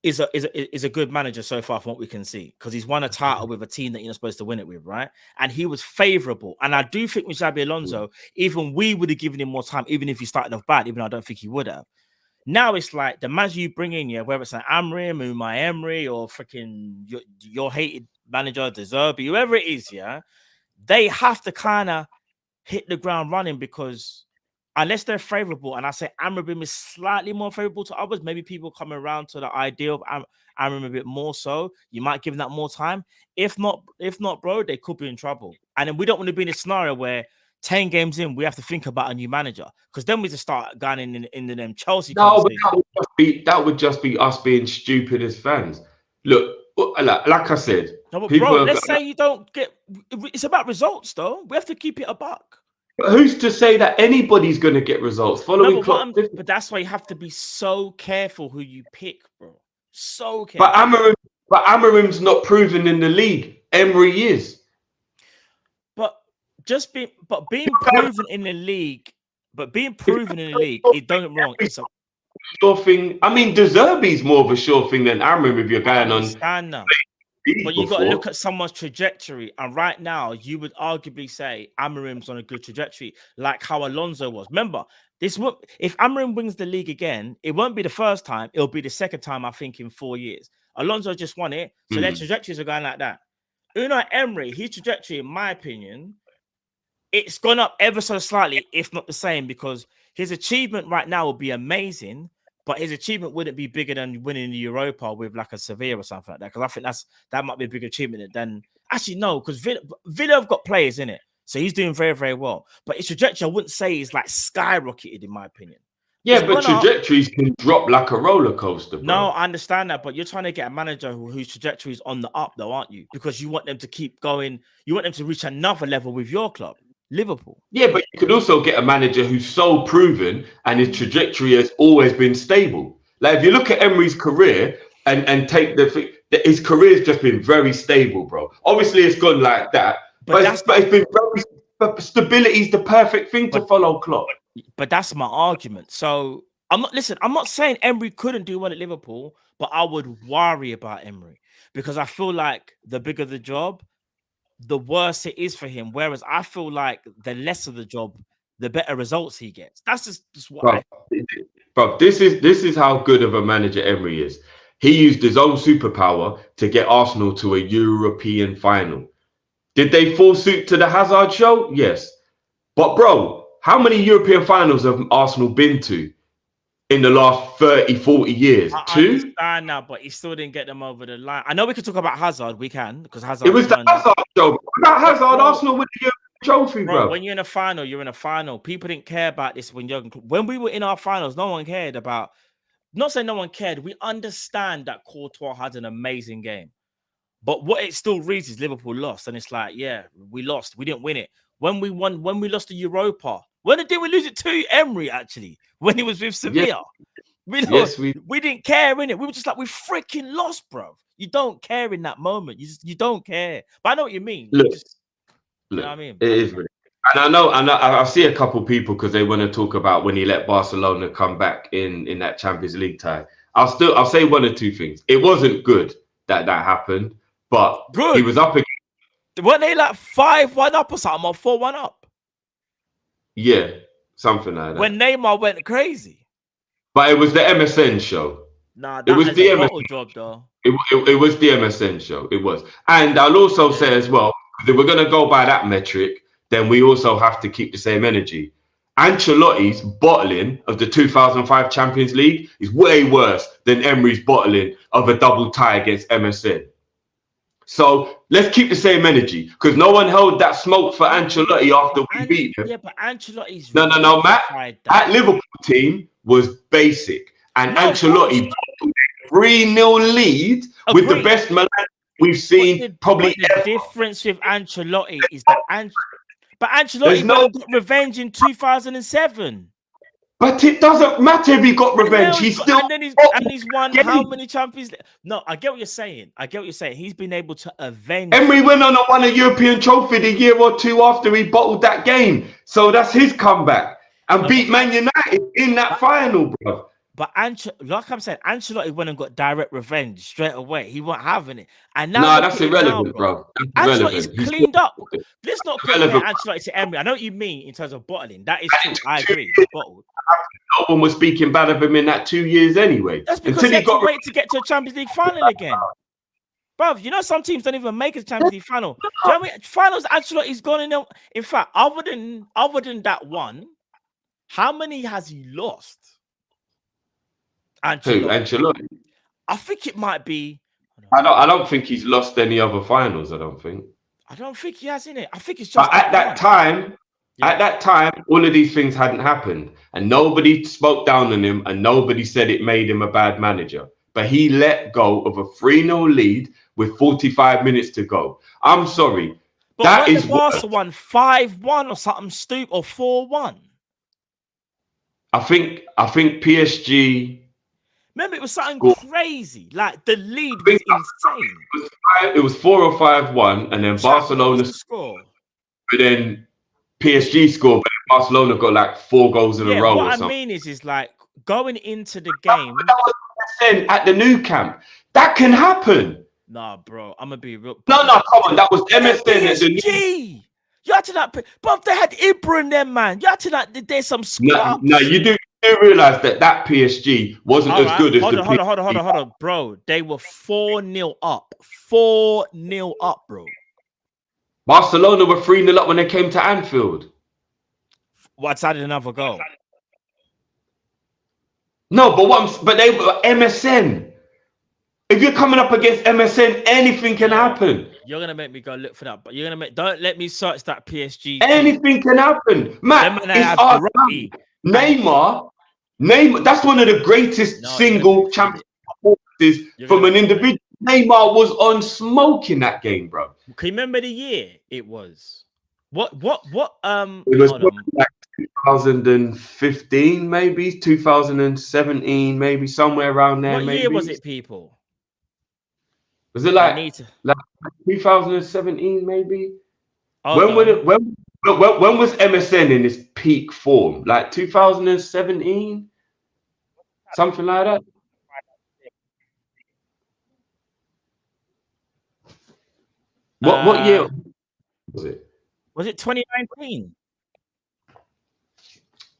is a good manager so far from what we can see, because he's won a title with a team that you're not supposed to win it with, right? And he was favorable. And I do think with Xabi Alonso, even we would have given him more time, even if he started off bad, even though I don't think he would have. Now it's like the manager you bring in, whether it's an Amrim, Unai Emery, or freaking your hated manager, De Zerbi, whoever it is, they have to kind of hit the ground running, because unless they're favorable, and I say Amrim is slightly more favorable to others, maybe people come around to the idea of Amrim a bit more so, you might give them that more time. If not, bro, they could be in trouble. And then we don't want to be in a scenario where 10 games in, we have to think about a new manager, because then we just start going in them Chelsea. No, but that would just be us being stupid as fans. Look, like I said, no, but bro, let's say you don't get. It's about results, though. We have to keep it a buck. But who's to say that anybody's going to get results following? But that's why you have to be so careful who you pick, bro. So careful. But Amarim's not proven in the league. Emery is. Being proven in the league, it don't get wrong. It's a sure thing. I mean, De Zerbi's more of a sure thing than Amarim if you're going on. But you got to look at someone's trajectory, and right now you would arguably say Amarim's on a good trajectory, like how Alonso was. Remember, if Amarim wins the league again, it won't be the first time; it'll be the second time, I think, in 4 years. Alonso just won it, so their trajectories are going like that. Unai Emery, his trajectory, in my opinion, it's gone up ever so slightly, if not the same, because his achievement right now will be amazing. But his achievement wouldn't be bigger than winning the Europa with like a Sevilla or something like that. Because I think that might be a bigger achievement than actually no, because Villa have got players in it, so he's doing very, very well. But his trajectory, I wouldn't say is like skyrocketed in my opinion. Yeah, but trajectories can drop like a roller coaster, bro. No, I understand that, but you're trying to get a manager whose trajectory is on the up, though, aren't you? Because you want them to keep going. You want them to reach another level with your club, Liverpool. Yeah, but you could also get a manager who's so proven and his trajectory has always been stable. Like if you look at Emery's career and take his career's just been very stable, bro. Obviously, it's gone like that, but it's been very. But stability is the perfect thing to follow Klopp. But that's my argument. So I'm not saying Emery couldn't do well at Liverpool, but I would worry about Emery because I feel like the bigger the job, the worse it is for him. Whereas I feel like the less of the job, the better results he gets. That's just what bro, this is how good of a manager Emery is. He used his own superpower to get Arsenal to a European final. Did they fall suit to the Hazard show? Yes. But bro, how many European finals have Arsenal been to in the last 30, 40 years? I understand now, but he still didn't get them over the line. I know we can talk about Hazard. We can, because Hazard. It was the Hazard show. Without Hazard, Arsenal with the trophy, bro. When you're in a final, you're in a final. People didn't care about this when we were in our finals. No one cared about. Not saying no one cared. We understand that Courtois had an amazing game. But what it still reads is Liverpool lost, and it's like, yeah, we lost. We didn't win it. When we won, when we lost the Europa, when did we lose it to Emery? Actually, when he was with Sevilla, we didn't care in it. We were just like, we freaking lost, bro. You don't care in that moment. You don't care. But I know what you mean. Look, you know what I mean? It is really. And I see a couple people because they want to talk about when he let Barcelona come back in that Champions League tie. I'll say one or two things. It wasn't good that happened, but he was up against. Weren't they like 5-1 up or something, or 4-1 up? Yeah, something like that. When Neymar went crazy. But it was the MSN show. Nah, that was the MSN job, though. It was the MSN show. It was. And I'll also say as well, if we're going to go by that metric, then we also have to keep the same energy. Ancelotti's bottling of the 2005 Champions League is way worse than Emery's bottling of a double tie against MSN. So let's keep the same energy, because no one held that smoke for Ancelotti after we beat him. Yeah, but Ancelotti's no, Matt. That Liverpool team was basic, and Ancelotti 3-0 lead with the best Milan we've seen probably ever. The difference with Ancelotti is that but Ancelotti got revenge in 2007. But it doesn't matter if he got revenge. He's won how many Champions League? No, I get what you're saying. He's been able to avenge. Emery went on and won a European trophy the year or two after he bottled that game. So that's his comeback. And beat Man United in that final, bro. But like I'm saying, Ancelotti went and got direct revenge straight away. He wasn't having it. And now that's irrelevant, bro. Ancelotti's cleaned up. Let's not compare Ancelotti to Emery. I know what you mean in terms of bottling. That is true. I agree. Bottled. No one was speaking bad of him in that 2 years anyway. That's because he got wait to get to a Champions League final again. Bro, you know some teams don't even make a Champions League final. Do you know what I mean? Finals, Ancelotti's gone in there. In fact, other than that one, how many has he lost? Ancelotti. I think it might be. I don't think he's lost any other finals. I don't think he has in it. I think it's just. But at that time, all of these things hadn't happened, and nobody spoke down on him, and nobody said it made him a bad manager. But he let go of a 3-0 lead with 45 minutes to go. I'm sorry. But that is Barca won 5-1 or something stupid, or 4-1. I think PSG. Remember, it was something crazy. Like the lead was insane. It was 4 or 5-1, and then Barcelona scored. But then PSG scored, but Barcelona got like 4 goals in a row. What I mean is like going into the game. That was at the new camp. That can happen. Nah, bro, I'm gonna be real. No, come on. That was MSN at the new. You acting like, but they had Ibra in them, man. You acting like there's some scrubs. No, you do realize that PSG wasn't as good as the. Hold on, bro. They were 4-0 up. 4-0 up, bro. Barcelona were 3-0 up when they came to Anfield. What's that? Another goal? No, but they were MSN. If you're coming up against MSN, anything can happen. You're gonna make me go look for that, but don't let me search that PSG. Anything can happen, Matt. Neymar. That's one of the greatest single champion performances from an individual. Neymar was on smoke in that game, bro. Can you remember the year it was? What? It was like 2015, maybe 2017, maybe somewhere around there. What year was it, people? Was it like 2017, maybe? When was MSN in its peak form? Like 2017, something like that. What year was it? Was it 2019?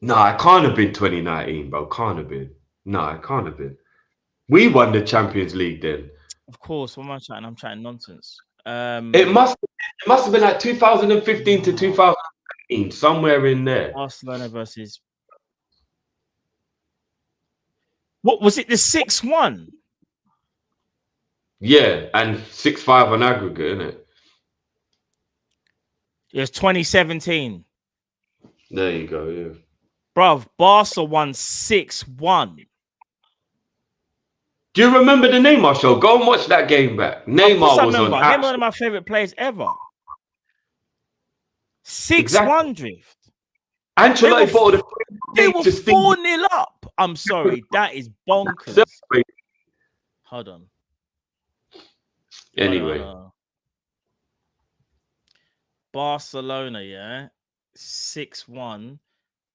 No, it can't have been 2019, bro. Can't have been. No, it can't have been. We won the Champions League then. Of course. What am I chatting? I'm chatting nonsense. It must have been like 2015 to 2018, somewhere in there. Barcelona versus. What was it? The 6-1. Yeah, and 6-5 on aggregate, isn't it? It was 2017. There you go, yeah. Bruv, Barca won 6-1. Do you remember the Neymar show? Go and watch that game back. Neymar was on. Neymar, one of my favorite players ever. 6-1 drift. Ancelotti bought they were 4-0 up. I'm sorry, that is bonkers. Hold on. Anyway, Barcelona, yeah, 6-1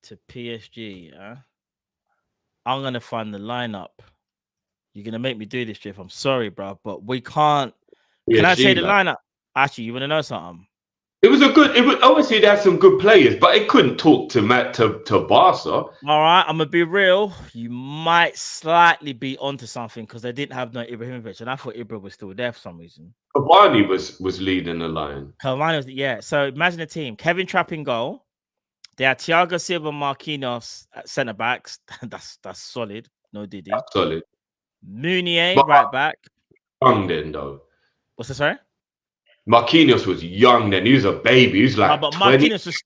to PSG. Yeah, I'm gonna find the lineup. You're gonna make me do this, Drift. I'm sorry, bro, but we can't. Can I say the lineup? Actually, you want to know something? It was obviously they had some good players, but it couldn't talk to Barca. All right, I'm gonna be real. You might slightly be onto something because they didn't have no Ibrahimovic, and I thought Ibra was still there for some reason. Cavani was leading the line. Cavani was, yeah. So imagine the team: Kevin Trapp in goal. They are Thiago Silva, Marquinhos at centre backs. that's solid. No Diddy. That's solid. Meunier right back. Young then though. What's that? Sorry. Marquinhos was young then. He was a baby. He was like, but Marquinhos was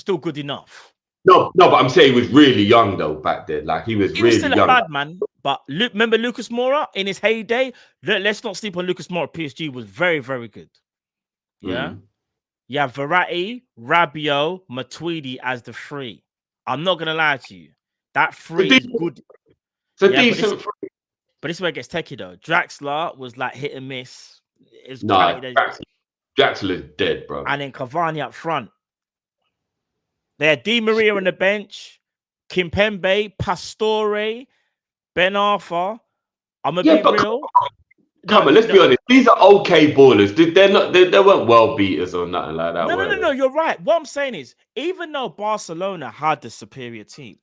still good enough. No, but I'm saying he was really young though back then. Like he was really still young. A bad man. But remember Lucas Moura in his heyday? Let's not sleep on Lucas Moura. PSG was very, very good. Yeah. You have Verratti, Rabiot, Matuidi as the three. I'm not gonna lie to you. That three is good. It's a decent three. But this is where it gets techie though. Draxler was like hit and miss. Draxler's dead, bro. And then Cavani up front. They had Di Maria on the bench, Kimpembe, Pastore, Ben Arfa. I'm gonna be real. Come on, let's be honest. These are okay ballers. They weren't well beaters or nothing like that. No. You're right. What I'm saying is, even though Barcelona had the superior team,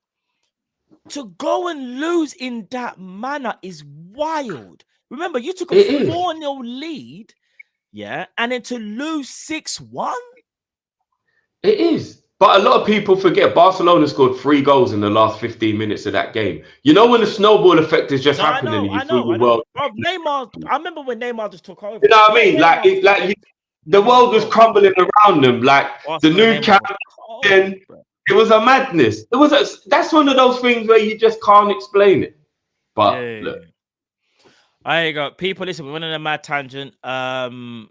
to go and lose in that manner is wild. Remember, you took a 4-0 lead, yeah, and then to lose 6-1. It is. But a lot of people forget Barcelona scored 3 goals in the last 15 minutes of that game. You know when the snowball effect is just happening I know. Bro, Neymar, I remember when Neymar just took over. You know what I mean? The world was crumbling around them. Like the new captain, it was a madness. That's one of those things where you just can't explain it. But look. There you go. People, listen, we went on a mad tangent. And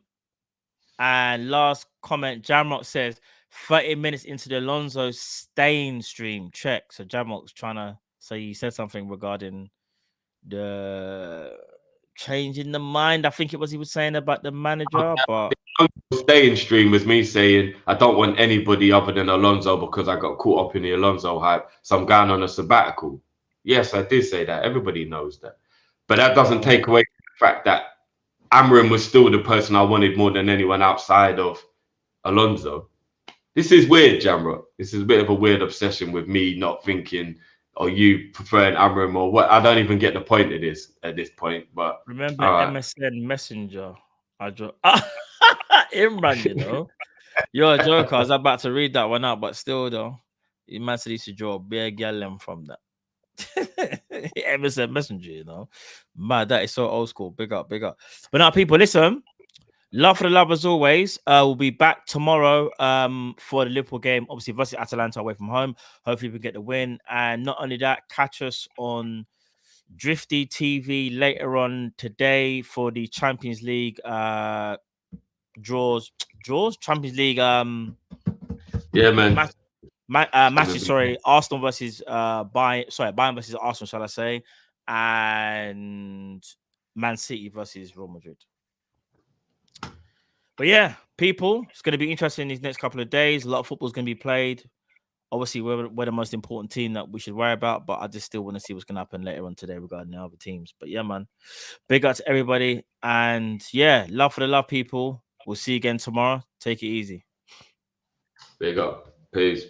last comment, Jamrock says 30 minutes into the Alonso Stain stream. Check. So Jamrock's trying to say he said something regarding the changing the mind. I think he was saying about the manager. But the Stain stream was me saying I don't want anybody other than Alonso because I got caught up in the Alonso hype. So I'm going on a sabbatical. Yes, I did say that. Everybody knows that. But that doesn't take away from the fact that Amorim was still the person I wanted more than anyone outside of Alonso. This is weird, Jamrock. This is a bit of a weird obsession with me not thinking or you preferring Amorim or what. I don't even get the point of this at this point. But remember MSN Messenger. Imran, you know. You're a joker. I was about to read that one out, but still though, you might say to draw a big gallon from that. MSN Messenger, you know. Man, that is so old school. Big up. But now, people, listen. Love for the love as always. We'll be back tomorrow for the Liverpool game, obviously versus Atalanta away from home. Hopefully we get the win. And not only that, catch us on Drifty TV later on today for the Champions League draws. Champions League yeah, man. Matches, Arsenal versus Bayern versus Arsenal, shall I say, and Man City versus Real Madrid. But yeah, people, it's going to be interesting these next couple of days. A lot of football is going to be played. Obviously, we're the most important team that we should worry about, but I just still want to see what's going to happen later on today regarding the other teams. But yeah, man, big up to everybody. And yeah, love for the love, people. We'll see you again tomorrow. Take it easy. Big up. Peace.